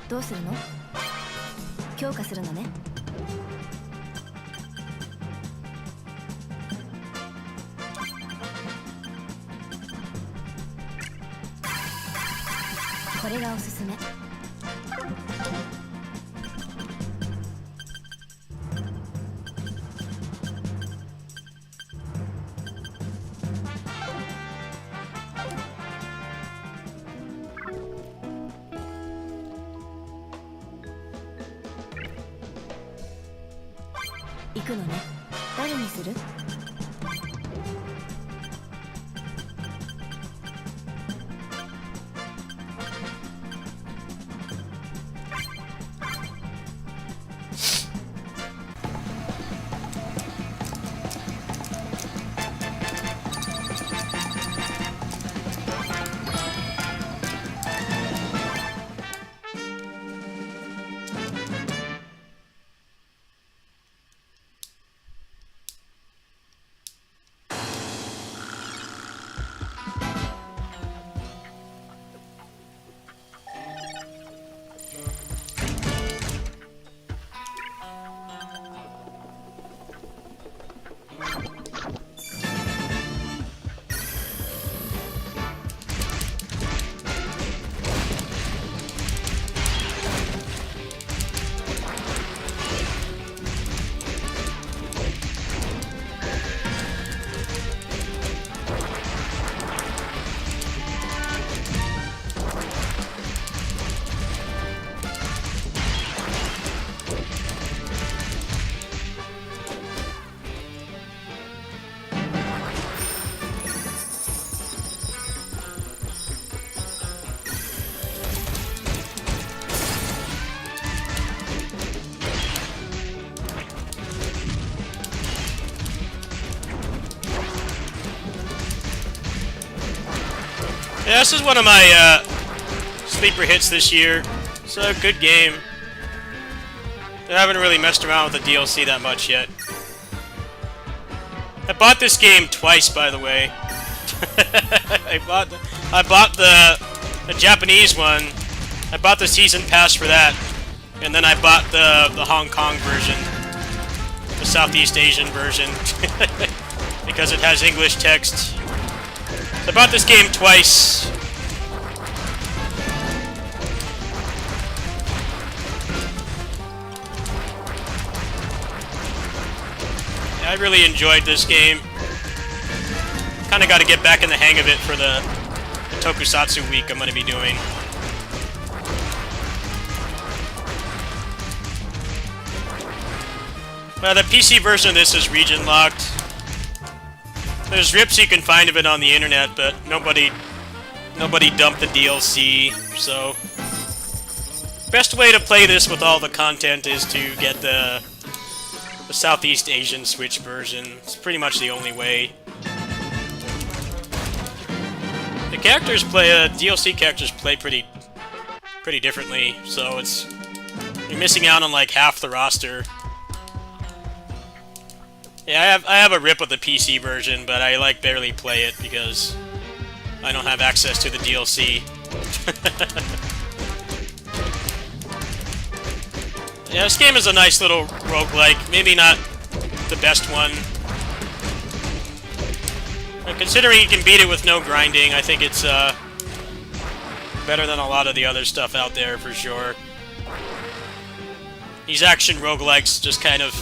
どうするの？強化するのね。これがおすすめ。行くのね。誰にする？Yeah, this is one of my sleeper hits this year. It's a good game. I haven't really messed around with the DLC that much yet. I bought this game twice, by the way. I bought the Japanese one. I bought the season pass for that, and then I bought the Hong Kong version, the Southeast Asian version, because it has English text. So I bought this game twice. I really enjoyed this game. Kind of got to get back in the hang of it for the Tokusatsu week I'm going to be doing. The PC version of this is region locked. There's rips you can find of it on the internet, but nobody dumped the DLC, so best way to play this with all the content is to get the Southeast Asian Switch version. It's pretty much the only way. The characters play, DLC characters play pretty differently, so you're missing out on like half the roster. Yeah, I have a rip of the PC version, but I like barely play it because I don't have access to the DLC. Yeah, this game is a nice little roguelike. Maybe not the best one. But considering you can beat it with no grinding, I think it's better than a lot of the other stuff out there for sure. These action roguelikes just kind of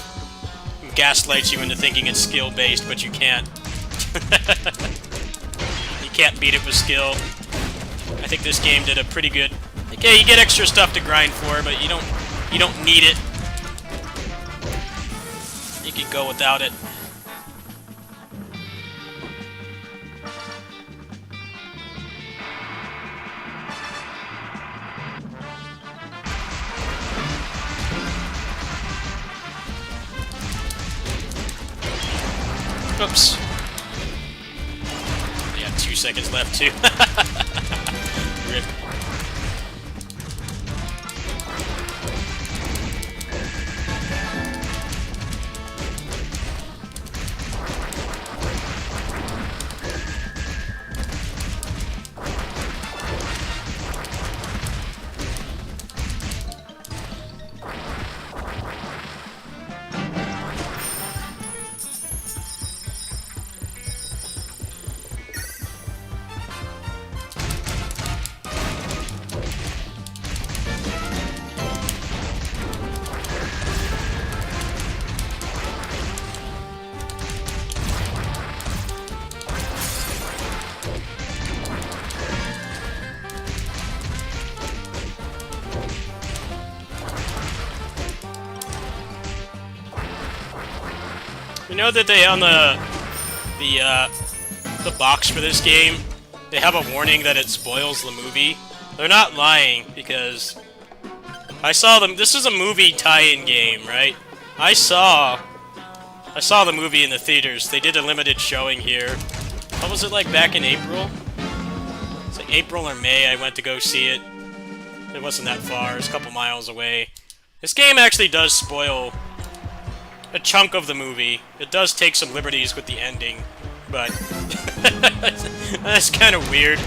gaslight you into thinking it's skill-based, but you can't. You can't beat it with skill. I think this game did a pretty good... Okay, you get extra stuff to grind for, but you don't need it. You can go without it. Oops. Yeah, 2 seconds left too. Rip. You know that they on the box for this game, they have a warning that it spoils the movie. They're not lying because I saw them. This is a movie tie-in game, right? I saw the movie in the theaters. They did a limited showing here. What was it like back in April? It's like April or May. I went to go see it. It wasn't that far. It was a couple miles away. This game actually does spoil a chunk of the movie. It does take some liberties with the ending, but that's kind of weird.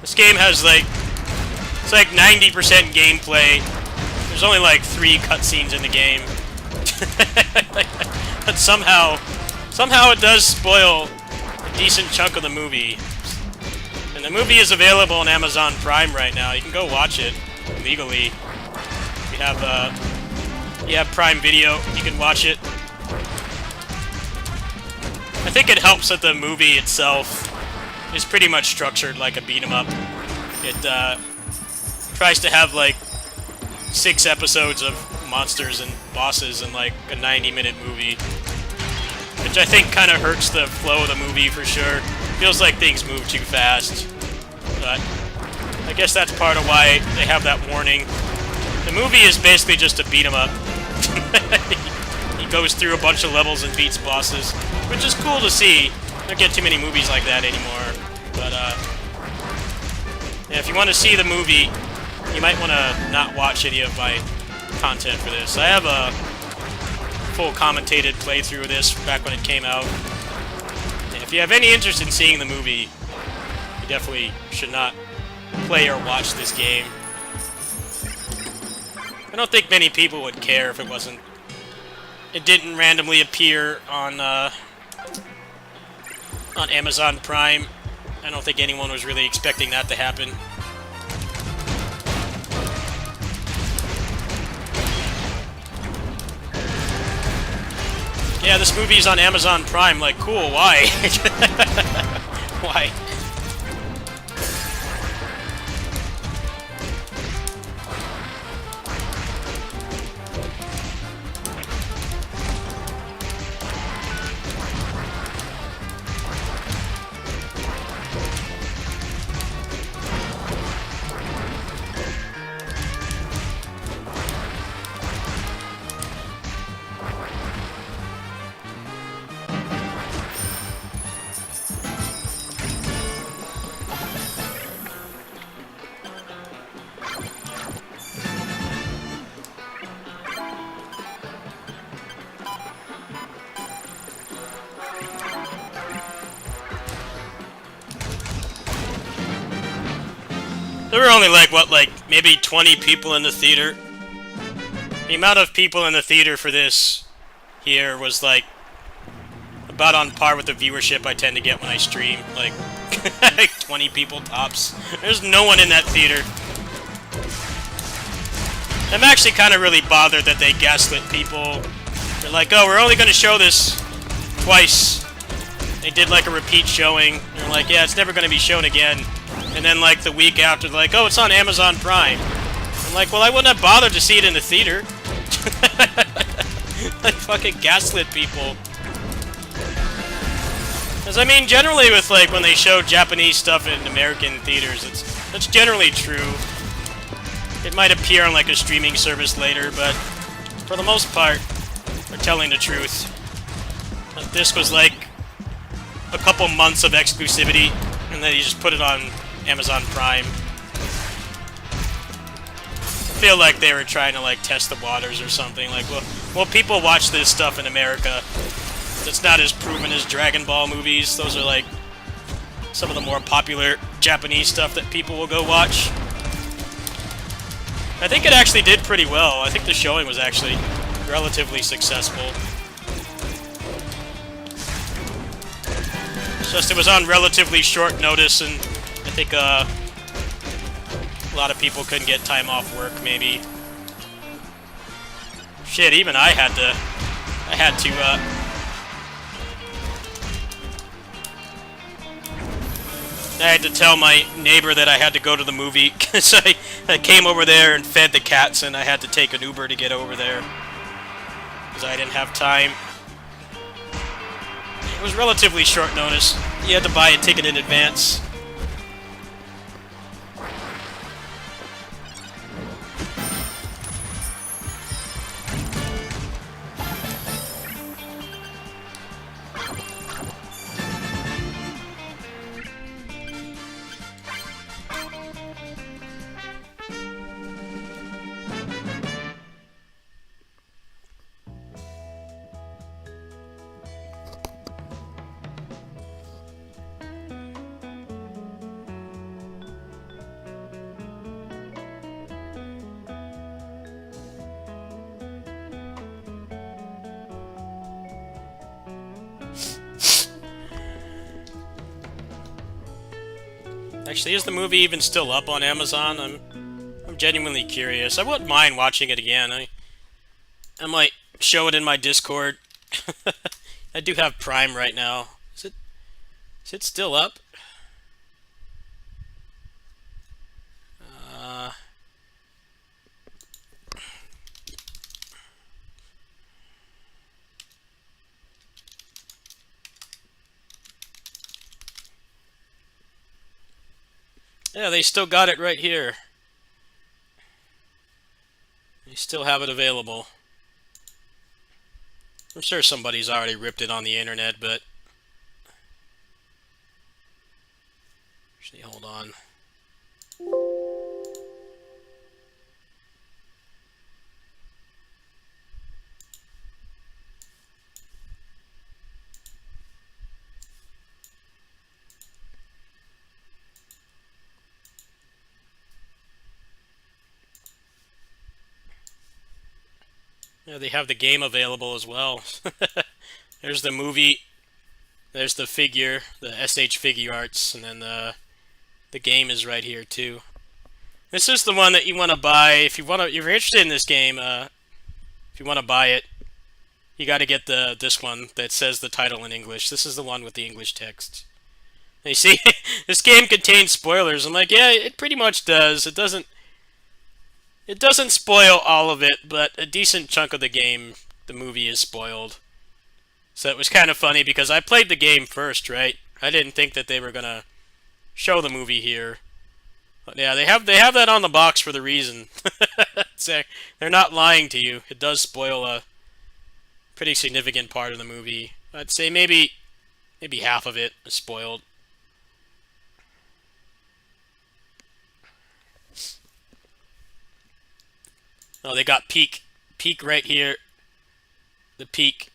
This game has like, it's like 90% gameplay. There's only like 3 cutscenes in the game. But somehow it does spoil a decent chunk of the movie. And the movie is available on Amazon Prime right now. You can go watch it legally. You have Prime Video, you can watch it. I think it helps that the movie itself is pretty much structured like a beat-em-up. It tries to have like 6 episodes of monsters and bosses in like a 90-minute movie, which I think kind of hurts the flow of the movie for sure. Feels like things move too fast, but I guess that's part of why they have that warning. The movie is basically just a beat-em-up. He goes through a bunch of levels and beats bosses, which is cool to see. Don't get too many movies like that anymore. But yeah, if you want to see the movie, you might want to not watch any of my content for this. I have a full commentated playthrough of this back when it came out. And if you have any interest in seeing the movie, you definitely should not play or watch this game. I don't think many people would care if it didn't randomly appear on Amazon Prime. I don't think anyone was really expecting that to happen. Yeah, this movie's on Amazon Prime. Like, cool, why? Why? There were only maybe 20 people in the theater. The amount of people in the theater for this here was like about on par with the viewership I tend to get when I stream. Like 20 people tops. There's no one in that theater. I'm actually kind of really bothered that they gaslit people. They're like, oh, we're only going to show this twice. They did like a repeat showing. They're like, yeah, it's never going to be shown again. And then, like, the week after, they're like, oh, it's on Amazon Prime. I'm like, well, I wouldn't have bothered to see it in the theater. Like, fucking gaslit people. Because, I mean, generally with, like, when they show Japanese stuff in American theaters, that's generally true. It might appear on, like, a streaming service later, but for the most part, they're telling the truth. But this was, like, a couple months of exclusivity, and then you just put it on Amazon Prime. I feel like they were trying to like test the waters or something. Like, well, people watch this stuff in America. It's not as proven as Dragon Ball movies. Those are like some of the more popular Japanese stuff that people will go watch. I think it actually did pretty well. I think the showing was actually relatively successful. It's just it was on relatively short notice, and I think a lot of people couldn't get time off work, maybe. Shit, even I had to tell my neighbor that I had to go to the movie, because I came over there and fed the cats, and I had to take an Uber to get over there, because I didn't have time. It was relatively short notice. You had to buy a ticket in advance. Actually, is the movie even still up on Amazon? I'm genuinely curious. I wouldn't mind watching it again. I might show it in my Discord. I do have Prime right now. Is it still up? Yeah, they still got it right here. They still have it available. I'm sure somebody's already ripped it on the internet, but... Actually, hold on. Yeah, they have the game available as well. There's the movie. There's the figure, the SH Figure Arts, and then the game is right here too. This is the one that you want to buy if you're interested in this game. If you want to buy it, you got to get this one that says the title in English. This is the one with the English text. And you see, this game contains spoilers. I'm like, yeah, it pretty much does. It doesn't spoil all of it, but a decent chunk of the game, the movie, is spoiled. So it was kind of funny because I played the game first, right? I didn't think that they were gonna show the movie here. But yeah, they have that on the box for the reason. They're not lying to you. It does spoil a pretty significant part of the movie. I'd say maybe half of it is spoiled. Oh, they got Peak right here. The Peak.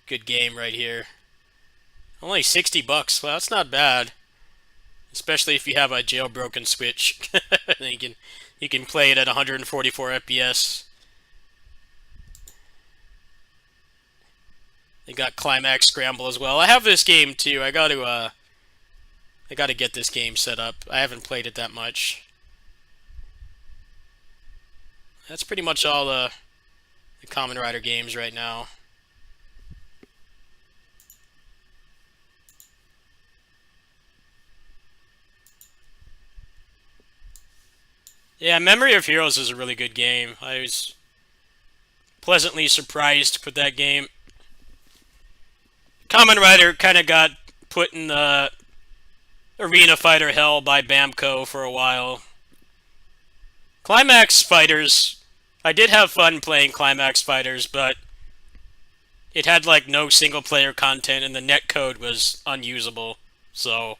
Good game right here. Only $60. Well, that's not bad. Especially if you have a jailbroken Switch. you can play it at 144 FPS. They got Climax Scramble as well. I have this game too. I got to get this game set up. I haven't played it that much. That's pretty much all the Kamen Rider games right now. Yeah, Memory of Heroes is a really good game. I was pleasantly surprised with that game. Kamen Rider kind of got put in the arena fighter hell by Bamco for a while. Climax Fighters, I did have fun playing Climax Fighters, but it had like no single player content and the netcode was unusable. So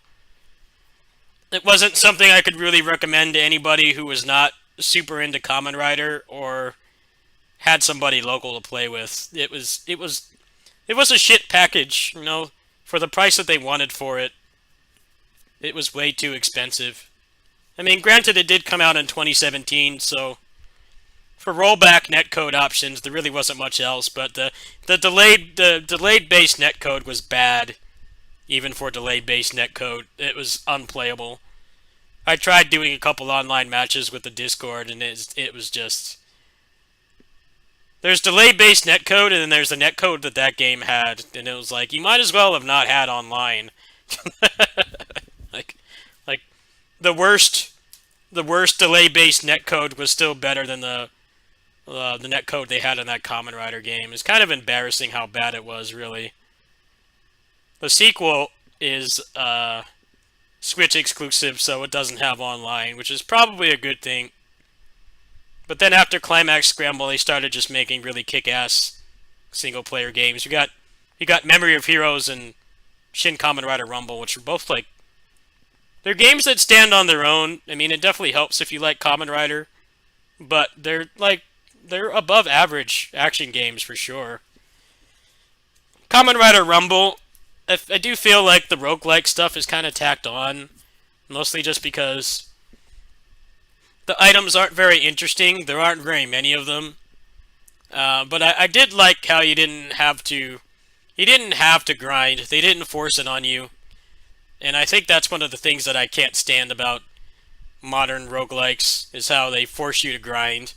it wasn't something I could really recommend to anybody who was not super into Kamen Rider or had somebody local to play with. It was a shit package, you know, for the price that they wanted for it. It was way too expensive. I mean, granted, it did come out in 2017, so for rollback netcode options, there really wasn't much else. But the delayed base netcode was bad, even for delayed base netcode. It was unplayable. I tried doing a couple online matches with the Discord, and it was just there's delayed base netcode, and then there's the netcode that game had, and it was like you might as well have not had online. like the worst delay-based netcode was still better than the netcode they had in that Kamen Rider game. It's kind of embarrassing how bad it was, really. The sequel is Switch exclusive, so it doesn't have online, which is probably a good thing. But then after Climax Scramble, they started just making really kick-ass single-player games. You got Memory of Heroes and Shin Kamen Rider Rumble, which are both like they're games that stand on their own. I mean, it definitely helps if you like Kamen Rider, but they're above average action games for sure. Kamen Rider Rumble, I do feel like the roguelike stuff is kind of tacked on, mostly just because the items aren't very interesting. There aren't very many of them. But I did like how you didn't have to grind. They didn't force it on you. And I think that's one of the things that I can't stand about modern roguelikes, is how they force you to grind.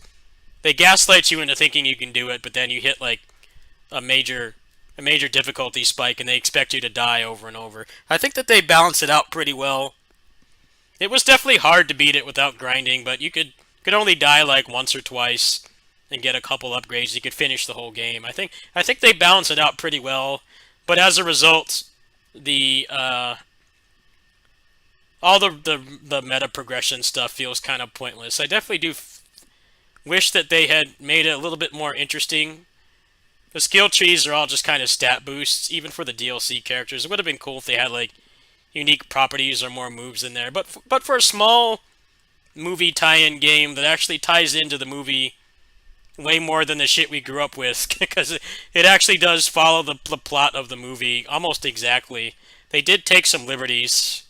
They gaslight you into thinking you can do it, but then you hit like a major difficulty spike and they expect you to die over and over. I think that they balance it out pretty well. It was definitely hard to beat it without grinding, but you could only die like once or twice and get a couple upgrades. You could finish the whole game. I think they balance it out pretty well, but as a result, all the meta progression stuff feels kind of pointless. I definitely do wish that they had made it a little bit more interesting. The skill trees are all just kind of stat boosts, even for the DLC characters. It would have been cool if they had like unique properties or more moves in there. But for a small movie tie-in game that actually ties into the movie way more than the shit we grew up with, because it actually does follow the plot of the movie almost exactly. They did take some liberties.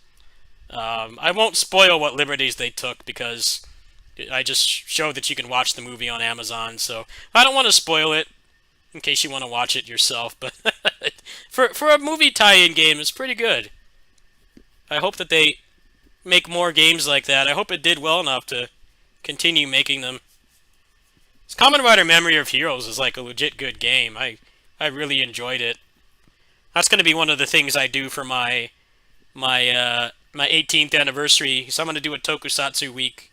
I won't spoil what liberties they took because I just showed that you can watch the movie on Amazon, so I don't want to spoil it in case you want to watch it yourself, but for a movie tie-in game, it's pretty good. I hope that they make more games like that. I hope it did well enough to continue making them. Kamen Rider Memory of Heroes is like a legit good game. I really enjoyed it. That's going to be one of the things I do for my 18th anniversary. So I'm going to do a Tokusatsu week.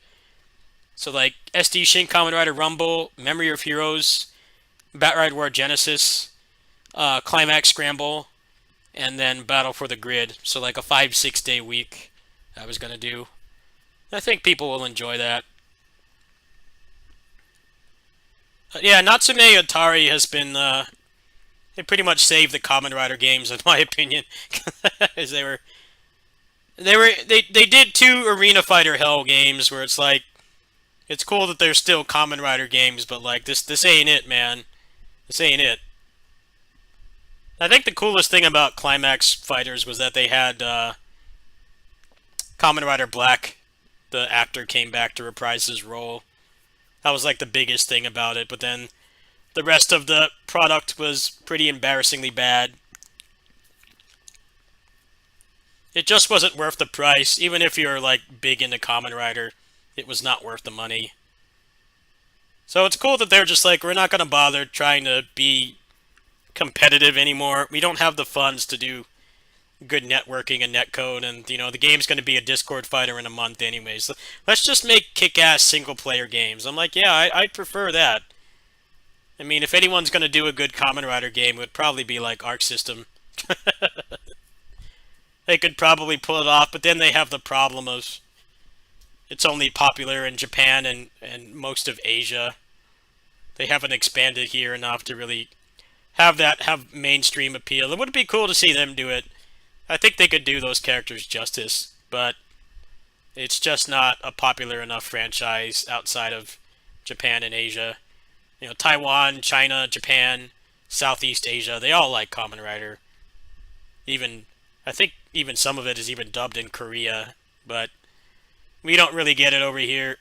So like SD Shin Kamen Rider Rumble, Memory of Heroes, Batride War Genesis, Climax Scramble, and then Battle for the Grid. So like a 5-6 day week I was going to do. I think people will enjoy that. Yeah, Natsume Atari has been, they pretty much saved the Kamen Rider games, in my opinion. As they did 2 Arena Fighter Hell games where it's like, it's cool that there's still Kamen Rider games, but like, this ain't it, man. This ain't it. I think the coolest thing about Climax Fighters was that they had, Kamen Rider Black, the actor, came back to reprise his role. That was like the biggest thing about it, but then the rest of the product was pretty embarrassingly bad. It just wasn't worth the price. Even if you're like big into Kamen Rider, it was not worth the money. So it's cool that they're just like, we're not going to bother trying to be competitive anymore. We don't have the funds to do good networking and netcode, and you know the game's going to be a Discord fighter in a month anyways. So let's just make kick-ass single-player games. I'm like, yeah, I'd prefer that. I mean, if anyone's going to do a good Kamen Rider game, it would probably be like Arc System. They could probably pull it off, but then they have the problem of it's only popular in Japan and most of Asia. They haven't expanded here enough to really have mainstream appeal. It would be cool to see them do it. I think they could do those characters justice, but it's just not a popular enough franchise outside of Japan and Asia. You know, Taiwan, China, Japan, Southeast Asia, they all like Kamen Rider. I think even some of it is even dubbed in Korea, but we don't really get it over here.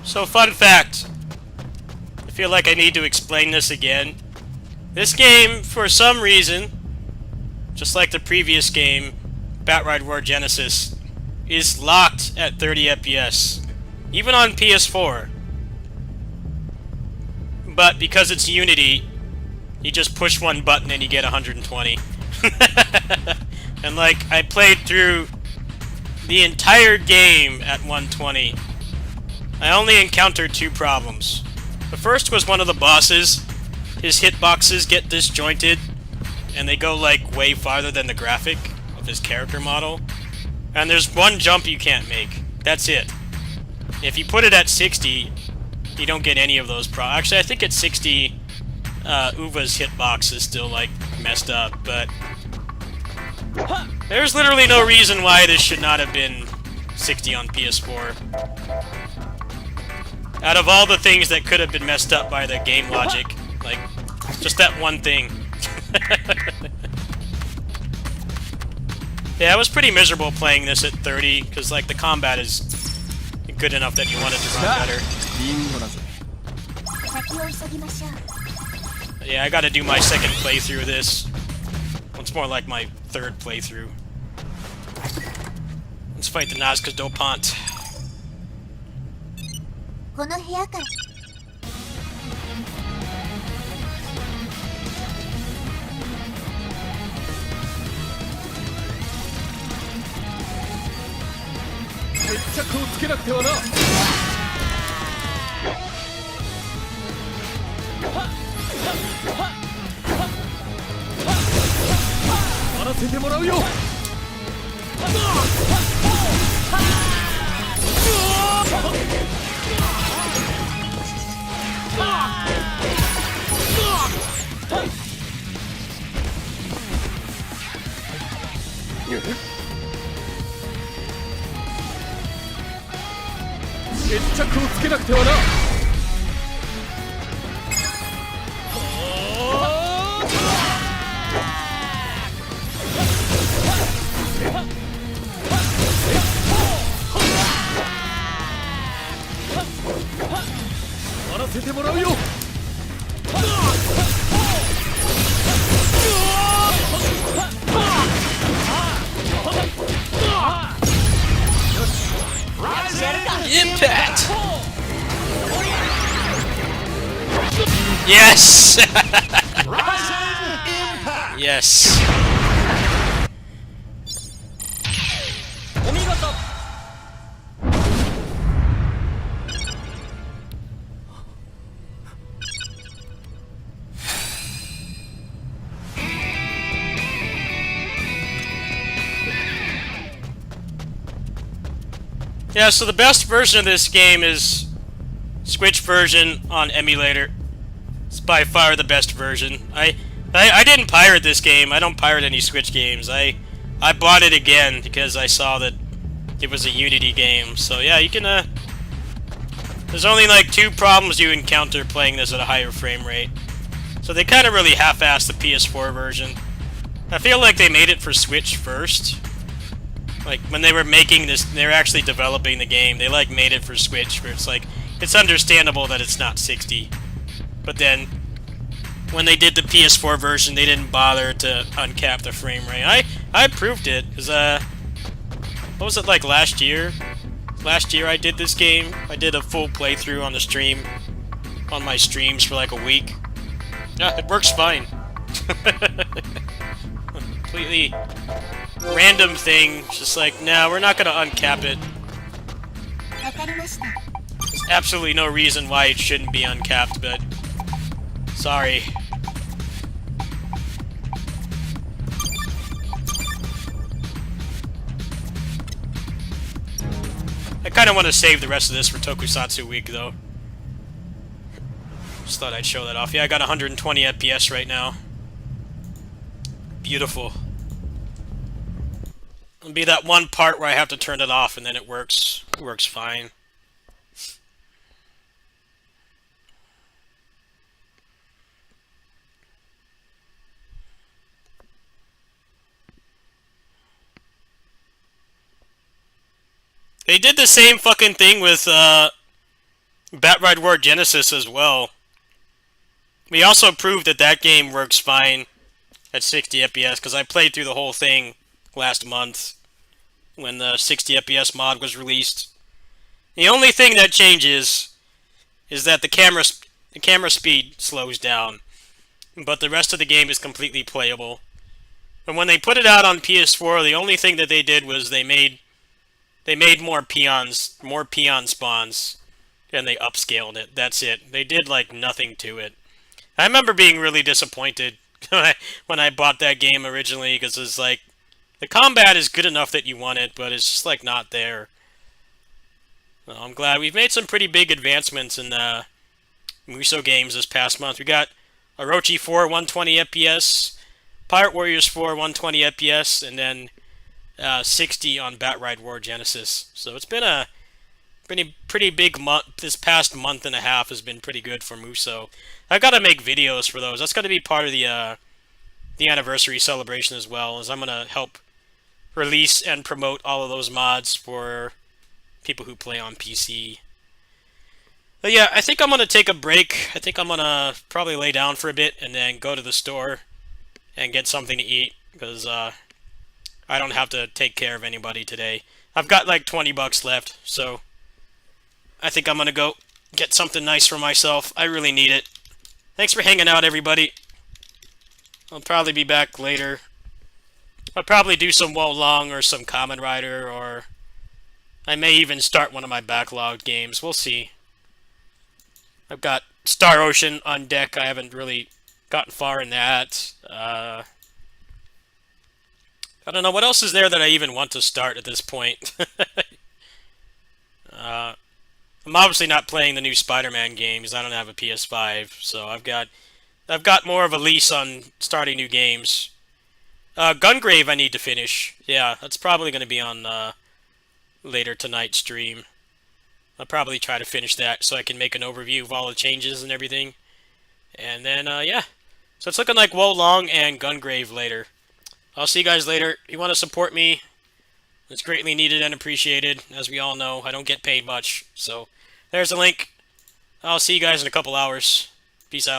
So, fun fact. I feel like I need to explain this again. This game, for some reason, just like the previous game, Batride War Genesis, is locked at 30 FPS. Even on PS4. But because it's Unity, you just push one button and you get 120. And like, I played through the entire game at 120. I only encountered 2 problems. The first was one of the bosses. His hitboxes get disjointed, and they go like way farther than the graphic of his character model. And there's one jump you can't make. That's it. If you put it at 60, you don't get any of those problems. Actually, I think at 60, Uva's hitbox is still like messed up, but there's literally no reason why this should not have been 60 on PS4. Out of all the things that could have been messed up by the game logic, Like, just that one thing. Yeah, it was pretty miserable playing this at 30, because, like, the combat is good enough that you want it to run better. 先を急ぎましょう Yeah, I gotta do my second playthrough of this. It's more like my third playthrough. Let's fight the Nazca Dopant. この部屋から決着をつけなくてはな。終わらせてもらうよ。決着をつけなくてはな。終わらせてもらうよ。Impact! Yes! Yes. お見事 Yeah, so the best version of this game is Switch version on emulator. It's by far the best version. I didn't pirate this game. I don't pirate any Switch games. I bought it again because I saw that it was a Unity game. So yeah, you can there's only like 2 problems you encounter playing this at a higher frame rate. So they kind of really half-assed the PS4 version. I feel like they made it for Switch first. Like, when they were making this, they were actually developing the game, they, like, made it for Switch, where it's like, it's understandable that it's not 60. But then, when they did the PS4 version, they didn't bother to uncap the frame rate. I proved it, because, what was it like last year? Last year I did this game. I did a full playthrough on the stream, on my streams for like a week. Yeah, it works fine. Completely random thing, just like, nah, we're not gonna uncap it. わかりました There's absolutely no reason why it shouldn't be uncapped, but sorry. I kind of want to save the rest of this for Tokusatsu Week, though. Just thought I'd show that off. Yeah, I got 120 FPS right now. Beautiful. It'll be that one part where I have to turn it off and then it works. It works fine. They did the same fucking thing with Batride War Genesis as well. We also proved that that game works fine at 60 FPS because I played through the whole thing last month when the 60 FPS mod was released. The only thing that changes is that the camera speed slows down, but the rest of the game is completely playable. And when they put it out on PS4, the only thing that they did was they made more peon spawns, and they upscaled it. That's it. They did like nothing to it. I remember being really disappointed when I bought that game originally because it's like the combat is good enough that you want it, but it's just like not there. Well, I'm glad we've made some pretty big advancements in Muso games this past month. We got Orochi 4 120 FPS, Pirate Warriors 4 120 FPS, and then 60 on Batride War Genesis. So it's been a pretty big month. This past month and a half has been pretty good for Muso. I've got to make videos for those. That's got to be part of the anniversary celebration as well, as I'm gonna help release and promote all of those mods for people who play on PC. But yeah, I think I'm gonna take a break. I think I'm gonna probably lay down for a bit and then go to the store and get something to eat, because I don't have to take care of anybody today. I've got like 20 bucks left, so I think I'm gonna go get something nice for myself. I really need it. Thanks for hanging out, everybody. I'll probably be back later. I'll probably do some Wo Long or some Kamen Rider, or I may even start one of my backlogged games. We'll see. I've got Star Ocean on deck. I haven't really gotten far in that. I don't know, what else is there that I even want to start at this point? I'm obviously not playing the new Spider-Man games. I don't have a PS5, so I've got more of a lease on starting new games. Gungrave I need to finish. Yeah, that's probably going to be on later tonight's stream. I'll probably try to finish that so I can make an overview of all the changes and everything. And then, yeah. So it's looking like Wo Long and Gungrave later. I'll see you guys later. If you want to support me, it's greatly needed and appreciated. As we all know, I don't get paid much. So there's a link. I'll see you guys in a couple hours. Peace out.